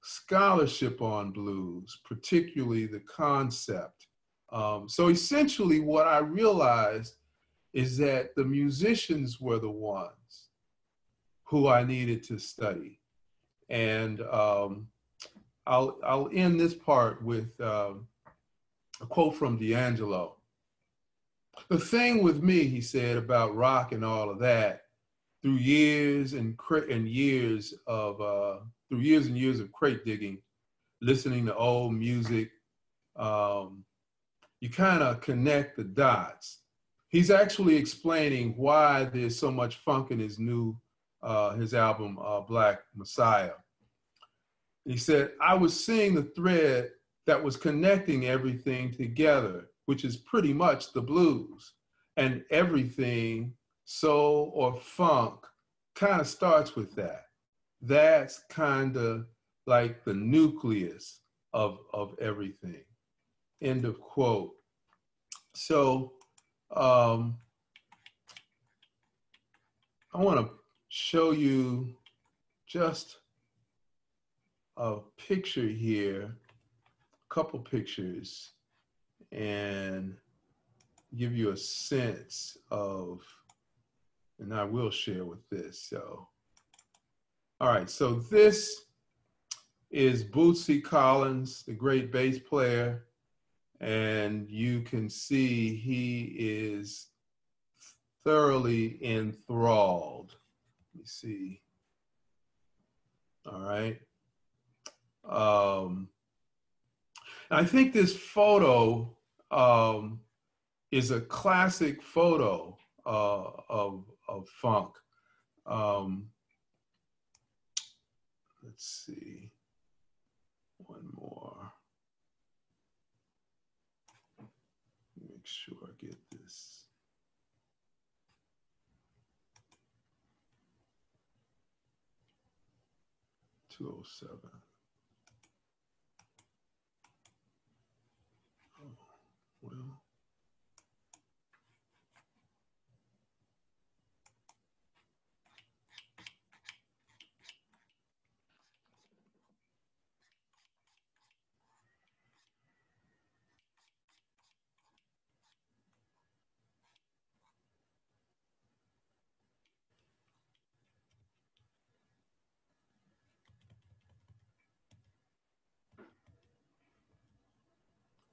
scholarship on blues, particularly the concept. So essentially what I realized is that the musicians were the ones who I needed to study. And I'll end this part with a quote from D'Angelo. The thing with me, he said, about rock and all of that, through years and years of crate digging, listening to old music, you kind of connect the dots. He's actually explaining why there's so much funk in his album, Black Messiah. He said, I was seeing the thread that was connecting everything together, which is pretty much the blues. And everything, soul or funk, kind of starts with that. That's kind of like the nucleus of everything. End of quote. So I want to show you just a picture here, a couple pictures, and give you a sense of, and I will share with this. So, all right, so this is Bootsy Collins, the great bass player, and you can see he is thoroughly enthralled. Let me see. All right. I think this photo is a classic photo of funk. Let's see, one more. Make sure I get this. .207. Oh, well.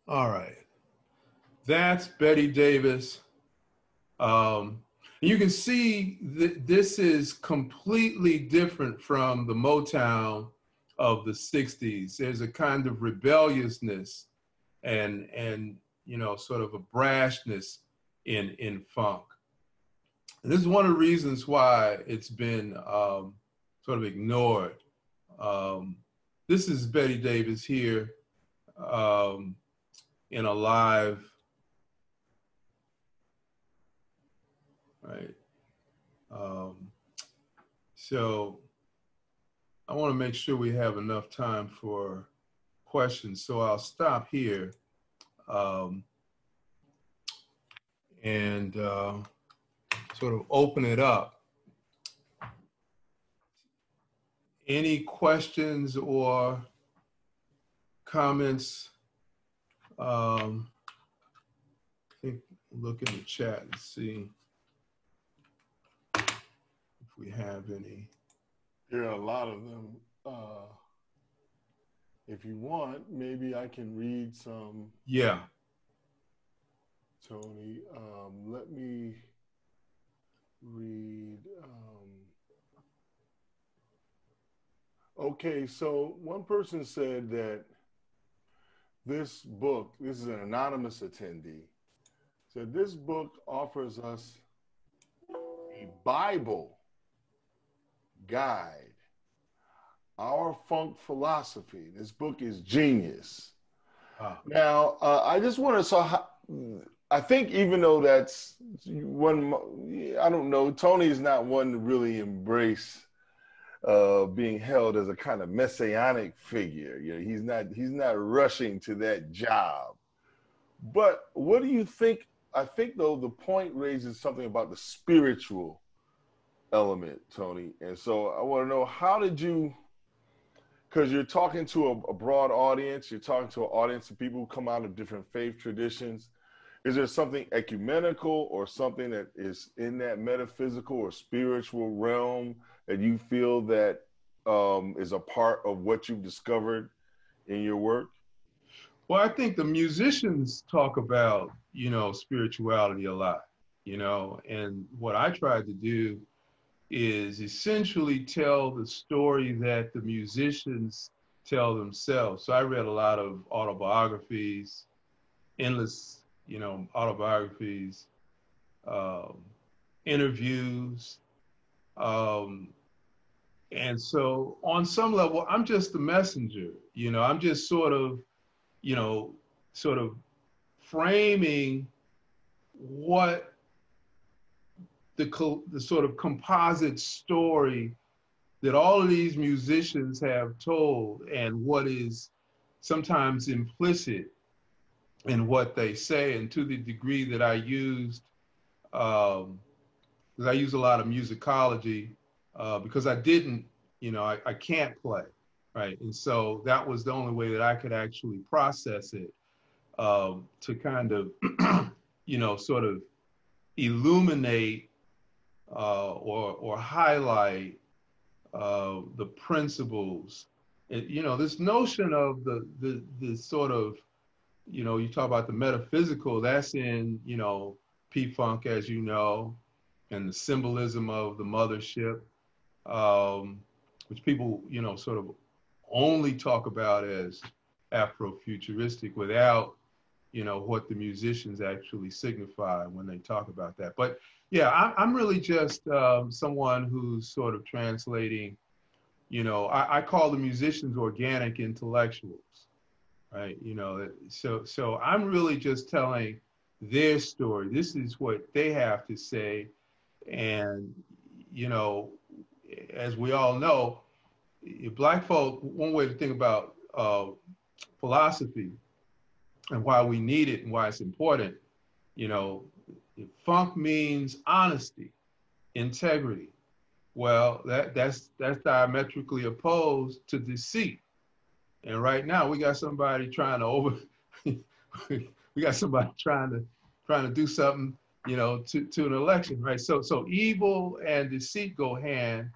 All right, that's Betty Davis. You can see that this is completely different from the Motown of the 60s. There's a kind of rebelliousness and you know, sort of a brashness in funk. And this is one of the reasons why it's been sort of ignored. This is Betty Davis here in a live, right? So I want to make sure we have enough time for questions. So I'll stop here and sort of open it up. Any questions or comments? I think look in the chat and see if we have any. There are a lot of them. If you want, maybe I can read some. Yeah. Tony, let me read. Okay, so one person said that this book, this is an anonymous attendee, said this book offers us a Bible guide, our funk philosophy. This book is genius. Now, I just want to, I think even though that's one, I don't know, Tony is not one to really embrace being held as a kind of messianic figure. You know, he's not rushing to that job. But what do you think? I think though the point raises something about the spiritual element, Tony. And so I want to know, how did you, because you're talking to a broad audience, you're talking to an audience of people who come out of different faith traditions. Is there something ecumenical or something that is in that metaphysical or spiritual realm that you feel that is a part of what you've discovered in your work? Well, I think the musicians talk about, spirituality a lot, and what I tried to do is essentially tell the story that the musicians tell themselves. So I read a lot of autobiographies, endless, autobiographies, um, interviews. Um, and so on some level, I'm just the messenger, I'm just you know, sort of framing what the sort of composite story that all of these musicians have told, and what is sometimes implicit in what they say. And to the degree that I used, because I use a lot of musicology, because I didn't, I can't play, right? And so that was the only way that I could actually process it, to kind of, sort of illuminate, or highlight, the principles. This notion of the sort of, you talk about the metaphysical, that's in, P-Funk, as you know, and the symbolism of the mothership, which people, sort of only talk about as Afrofuturistic without, what the musicians actually signify when they talk about that. But yeah, I'm really just someone who's sort of translating, I call the musicians organic intellectuals, right? So I'm really just telling their story. This is what they have to say. And, as we all know, Black folk, one way to think about philosophy and why we need it and why it's important, you know, funk means honesty, integrity. Well, that's diametrically opposed to deceit. And right now we got somebody trying to we got somebody trying to do something, to an election, right? So evil and deceit go hand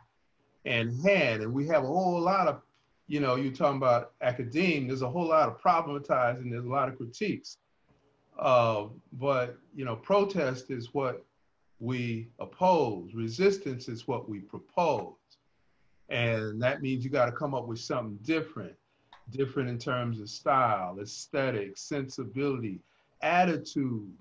in hand, and we have a whole lot of, you're talking about academia. There's a whole lot of problematizing. There's a lot of critiques, but protest is what we oppose. Resistance is what we propose, and that means you got to come up with something different in terms of style, aesthetic, sensibility, attitude,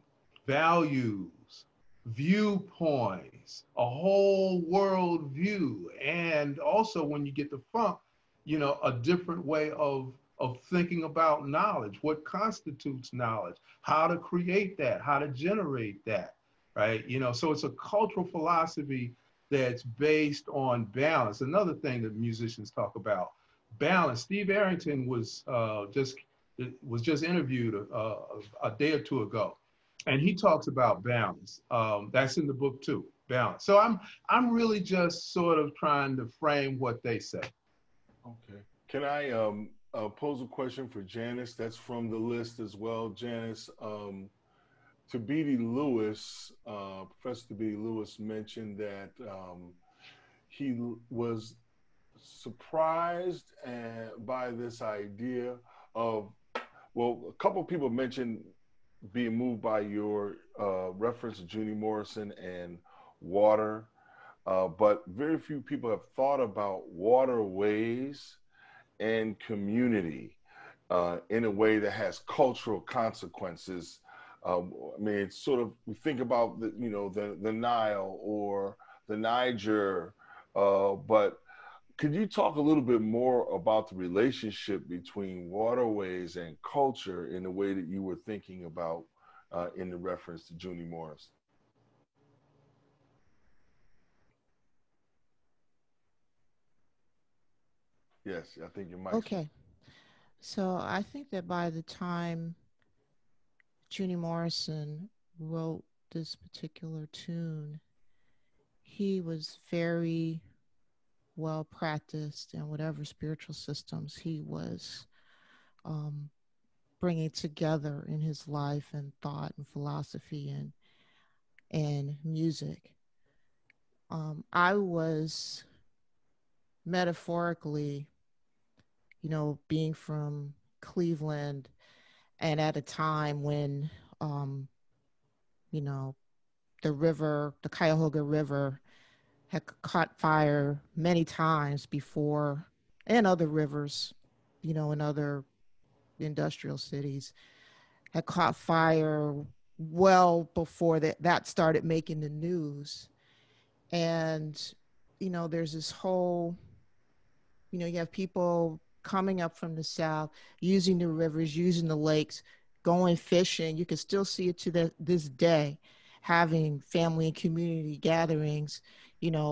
values, viewpoints, a whole world view. And also when you get to funk, a different way of thinking about knowledge, what constitutes knowledge, how to create that, how to generate that, right? So it's a cultural philosophy that's based on balance. Another thing that musicians talk about, balance. Steve Arrington was just interviewed a day or two ago, and he talks about balance. That's in the book too, balance. So I'm really just sort of trying to frame what they say. Okay. Can I pose a question for Janice? That's from the list as well, Janice. Thabiti Lewis, Professor Thabiti Lewis mentioned that he was surprised by this idea of, well, a couple of people mentioned being moved by your reference to Junie Morrison and water, but very few people have thought about waterways and community in a way that has cultural consequences. I mean, it's sort of, we think about the Nile or the Niger, but could you talk a little bit more about the relationship between waterways and culture in the way that you were thinking about in the reference to Junie Morris? Yes, I think your mic's Okay. So I think that by the time Junie Morrison wrote this particular tune, he was very well practiced in whatever spiritual systems he was bringing together in his life and thought and philosophy and music. I was metaphorically, being from Cleveland and at a time when, you know, the Cuyahoga River had caught fire many times before, and other rivers, in other industrial cities had caught fire well before that started making the news. And, there's this whole, you have people coming up from the south, using the rivers, using the lakes, going fishing. You can still see it to this day, having family and community gatherings,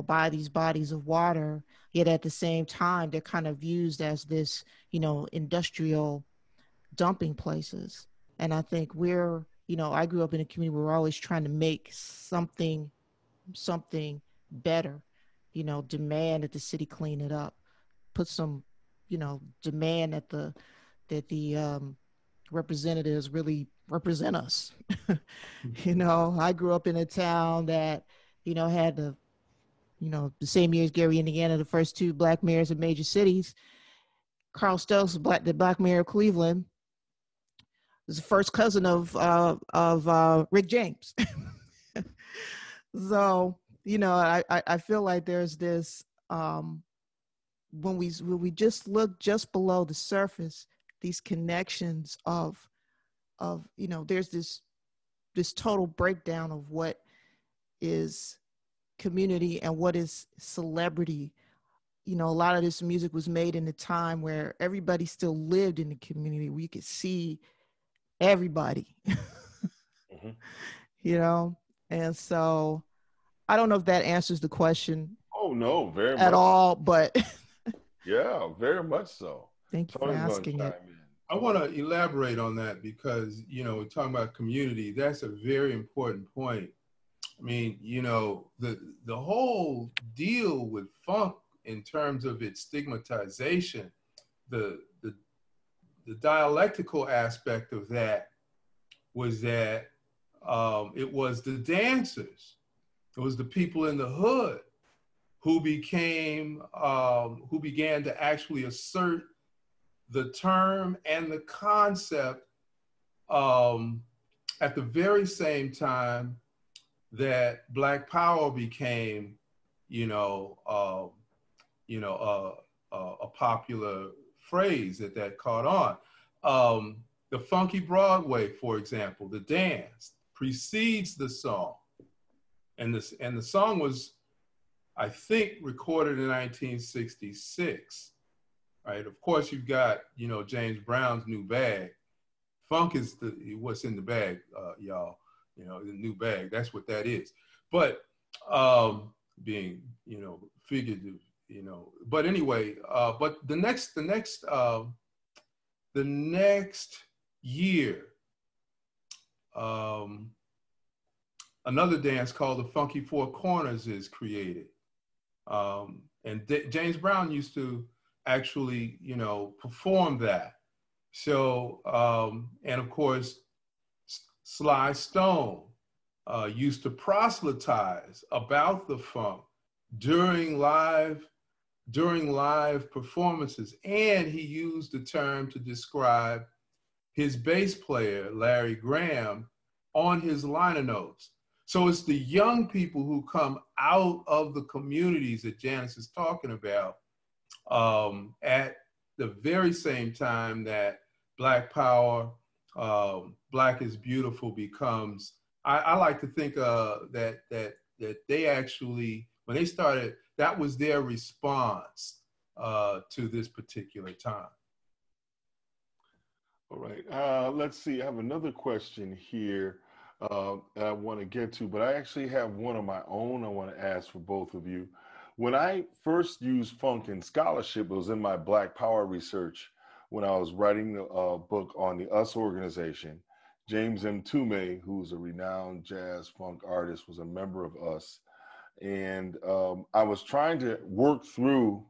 by these bodies of water. Yet at the same time, they're kind of used as this, industrial dumping places. And I think I grew up in a community where we're always trying to make something better, demand that the city clean it up, put some, demand that the representatives really represent us. I grew up in a town that, had the same year as Gary, Indiana, the first two black mayors of major cities. Carl Stokes, the black mayor of Cleveland, was the first cousin of Rick James. So, I feel like there's this, when we just look just below the surface, these connections of there's this total breakdown of what is community and what is celebrity. A lot of this music was made in a time where everybody still lived in the community, where you could see everybody. Mm-hmm. And so I don't know if that answers the question. Oh no, very at much all, but yeah, very much so. Thank you for asking it. I want to elaborate on that because, we're talking about community. That's a very important point. I mean, the whole deal with funk in terms of its stigmatization, the dialectical aspect of that was that it was the dancers, it was the people in the hood who began to actually assert the term and the concept at the very same time that Black Power became, a popular phrase that caught on. The Funky Broadway, for example, the dance precedes the song, and the song was, I think, recorded in 1966. Right. Of course, you've got, James Brown's New Bag. Funk is what's in the bag, y'all. The new bag. That's what that is. But being, figurative, But anyway, but the next year, another dance called the Funky Four Corners is created, and James Brown used to actually, perform that. So, and of course, Sly Stone used to proselytize about the funk during live performances. And he used the term to describe his bass player, Larry Graham, on his liner notes. So it's the young people who come out of the communities that Janice is talking about, at the very same time that Black Power, Black is Beautiful becomes, I like to think that they actually, when they started, that was their response to this particular time. All right, let's see, I have another question here that I want to get to, but I actually have one of my own I want to ask for both of you. When I first used funk in scholarship, it was in my Black Power research when I was writing the book on the US organization. James Mtume, who's a renowned jazz funk artist, was a member of US. And I was trying to work through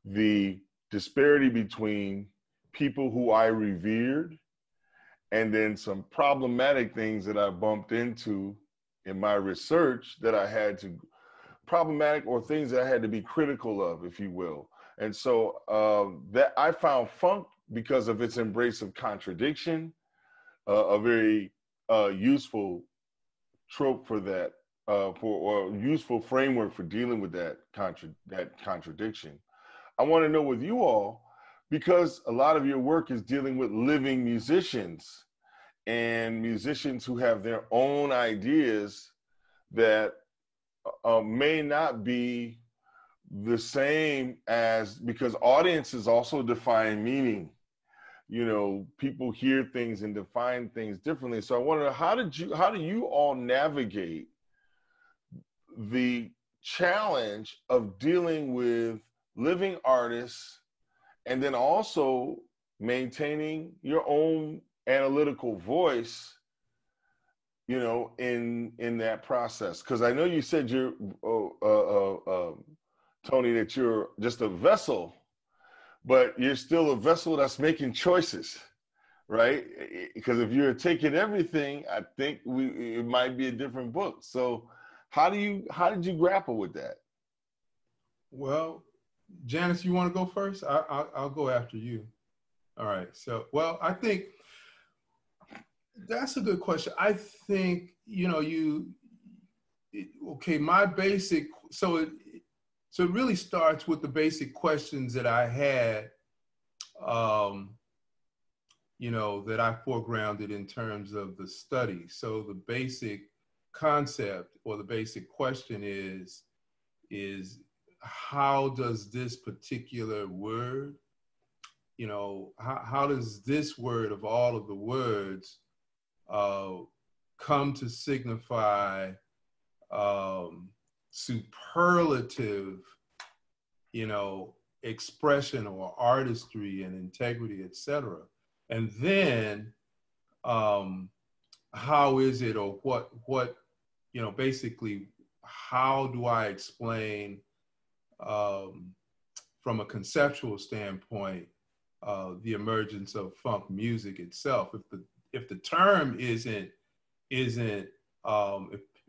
the disparity between people who I revered and then some problematic things that I bumped into in my research that I had to, problematic or things that I had to be critical of, if you will. And so that I found funk because of its embrace of contradiction, a very useful trope for that, or useful framework for dealing with that contradiction. I want to know with you all, because a lot of your work is dealing with living musicians and musicians who have their own ideas that may not be the same as, because audiences also define meaning. You know, people hear things and define things differently. So I wonder, how do you all navigate the challenge of dealing with living artists and then also maintaining your own analytical voice, you know, in that process? Because I know you said you're Tony, that you're just a vessel, but you're still a vessel that's making choices, right? Because if you're taking everything, I think it might be a different book. So how did you grapple with that? Well, Janice, you want to go first? I'll go after you. All right. So, well, I think that's a good question. I think, you know, okay, my basic, so it really starts with the basic questions that I had, you know, that I foregrounded in terms of the study. So the basic concept or the basic question is how does this particular word, you know, how does this word of all of the words come to signify superlative, you know, expression or artistry and integrity, etc. And then how is it, or what, you know, basically, how do I explain from a conceptual standpoint the emergence of funk music itself? If the term isn't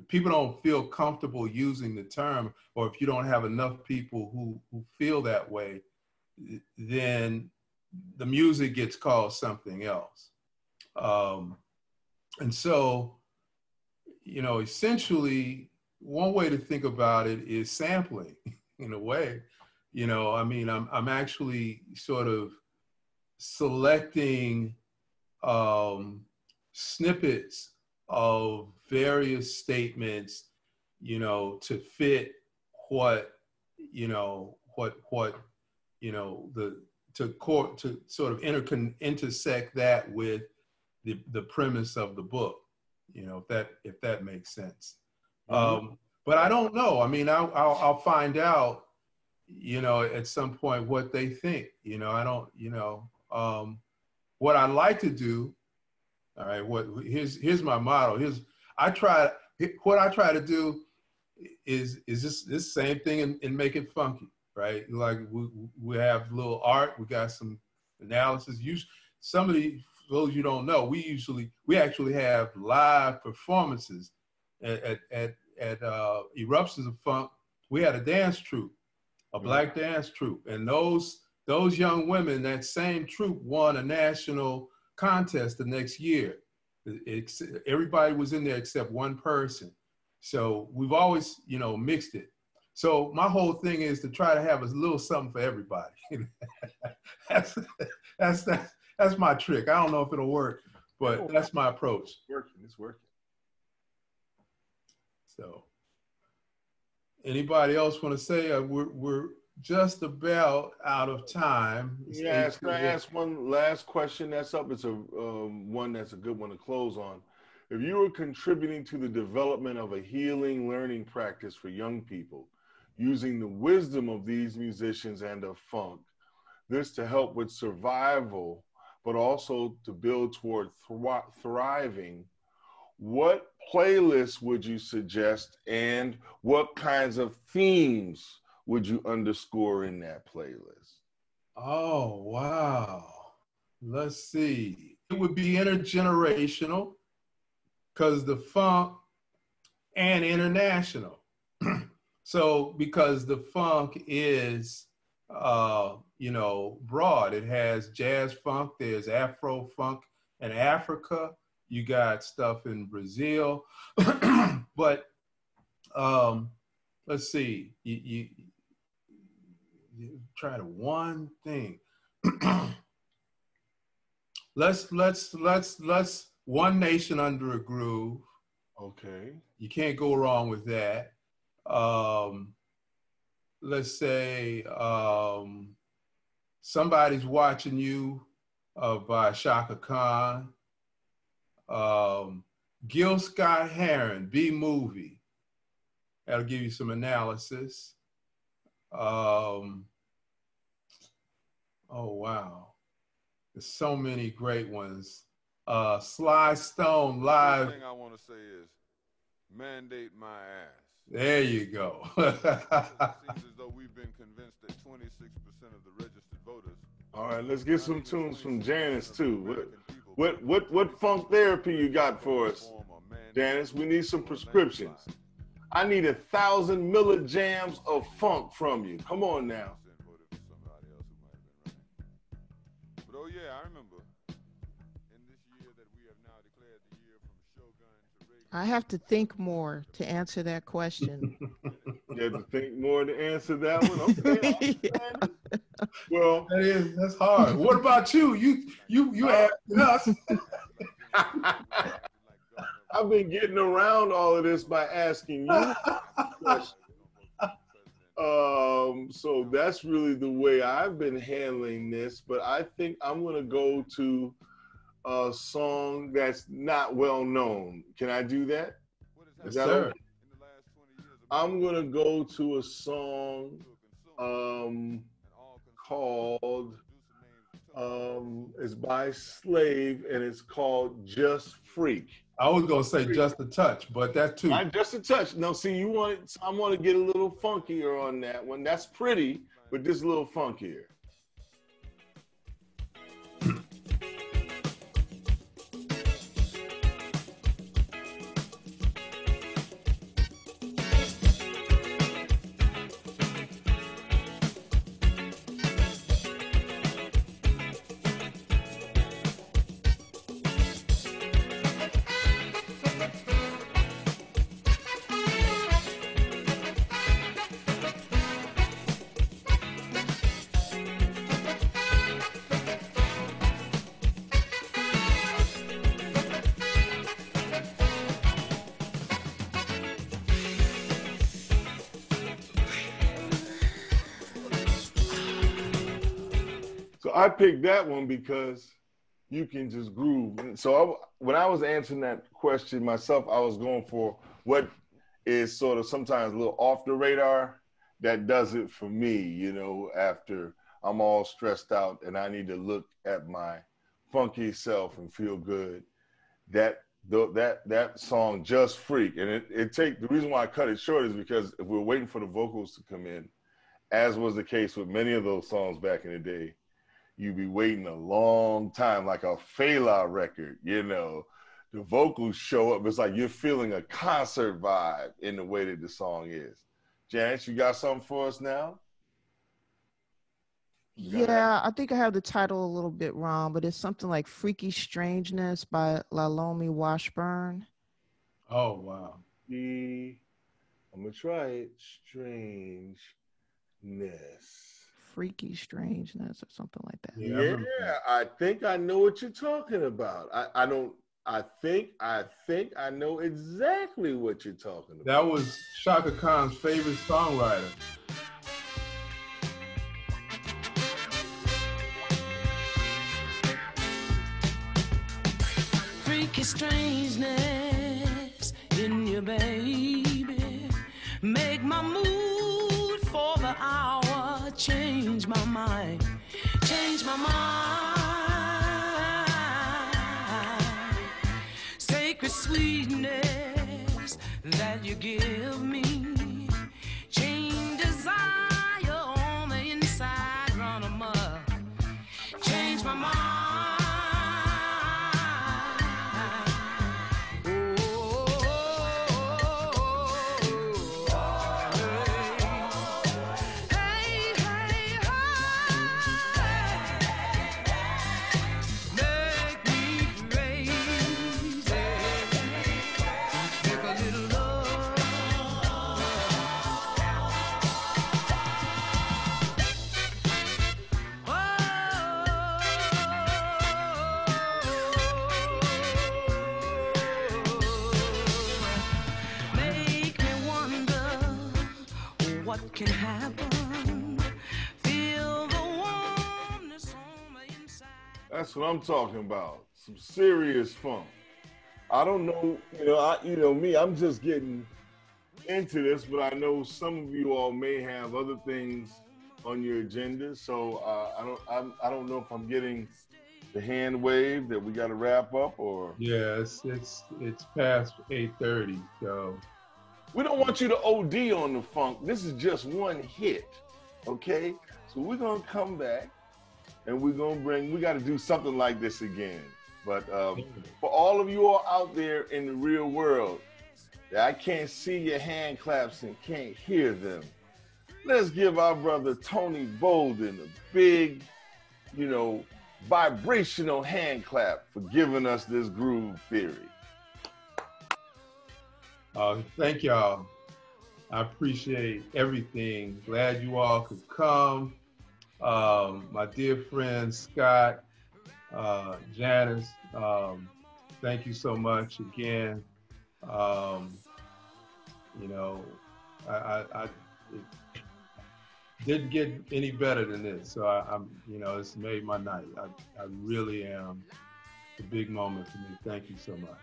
if people don't feel comfortable using the term, or if you don't have enough people who feel that way, then the music gets called something else. And so, you know, essentially, one way to think about it is sampling, in a way. You know, I mean, I'm actually sort of selecting snippets of various statements, you know, to fit what to sort of intersect that with the premise of the book, you know, if that makes sense. Mm-hmm. But I don't know. I mean, I'll find out, you know, at some point what they think. You know, I don't, you know, what I like to do. All right, here's my motto. What I try to do is this same thing and make it funky, right? Like we have little art, we got some analysis. Some of those you don't know, we actually have live performances at Eruptions of Funk. We had a dance troupe, a black dance troupe, and those young women, that same troupe won a national contest the next year. Everybody was in there except one person. So we've always, you know, mixed it. So my whole thing is to try to have a little something for everybody. That's my trick. I don't know if it'll work, but that's my approach. It's working. So anybody else want to say? We're just about out of time. Yeah, can I ask one last question that's up? It's one that's a good one to close on. If you were contributing to the development of a healing learning practice for young people, using the wisdom of these musicians and of funk, this to help with survival, but also to build toward thriving, what playlists would you suggest, and what kinds of themes would you underscore in that playlist? Oh, wow. Let's see. It would be intergenerational, because the funk, and international. So because the funk is, you know, broad. It has jazz funk, there's Afro funk in Africa, You got stuff in Brazil, but let's see. You try to one thing. let's One Nation Under a Groove. Okay. You can't go wrong with that. Let's say Somebody's Watching You by Shaka Khan. Gil Scott Heron, B-Movie. That'll give you some analysis. Oh, wow. There's so many great ones. Sly Stone Live. The thing I want to say is, mandate my ass. There you go. It seems as though we've been convinced that 26% of the registered voters. All right, let's get some tunes from Janice too. What funk therapy you got for us, Janice? We need some prescriptions. I need 1,000 millijams of funk from you. Come on now. But oh yeah, I remember in this year that we have now declared the year from Shogun to Reagan. I have to think more to answer that question. You have to think more to answer that one. Okay. Yeah. Well, that's hard. What about you? You asking us. I've been getting around all of this by asking you questions. So that's really the way I've been handling this, but I think I'm gonna go to a song that's not well known. Can I do that? Yes, sir. I'm gonna go to a song called it's by Slave, and it's called Just Freak. I was gonna say Just a Touch, but that's too. Not Just a Touch. No, see, I want to get a little funkier on that one. That's pretty, but just a little funkier. I picked that one because you can just groove. So when I was answering that question myself, I was going for what is sort of sometimes a little off the radar that does it for me, you know, after I'm all stressed out and I need to look at my funky self and feel good. That song, Just Freak. And the reason why I cut it short is because if we're waiting for the vocals to come in, as was the case with many of those songs back in the day, you'd be waiting a long time, like a Fela record, you know. The vocals show up. It's like you're feeling a concert vibe in the way that the song is. Janice, you got something for us now? Yeah, I think I have the title a little bit wrong, but it's something like Freaky Strangeness by Lalomi Washburn. Oh, wow. I'm going to try it. Strangeness. Freaky Strangeness or something like that. Yeah, I think I know what you're talking about. I think I know exactly what you're talking about. That was Shaka Khan's favorite songwriter. Freaky strangeness in you, baby. Make my mood for the hour. Change my mind. Change my mind. Sacred sweetness that you give me. Chain desire on the inside, run amok. Change my mind. what can happen. Feel the warmness on my inside. That's what I'm talking about. Some serious funk. I don't know, you know me, I'm just getting into this, but I know some of you all may have other things on your agenda. So I don't know if I'm getting the hand wave that we got to wrap up, or Yeah, it's past 8:30, so we don't want you to OD on the funk. This is just one hit, okay? So we're gonna come back and we got to do something like this again. But for all of you all out there in the real world that I can't see your hand claps and can't hear them, let's give our brother Tony Bolden a big, vibrational hand clap for giving us this groove theory. thank y'all. I appreciate everything. Glad you all could come. My dear friend Scott, Janice, thank you so much again. It didn't get any better than this. So I'm it's made my night. I really am. It's a big moment for me. Thank you so much.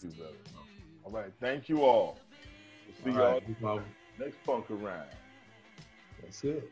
You better. All right, thank you all. We'll see All y'all right, next funk around. That's it.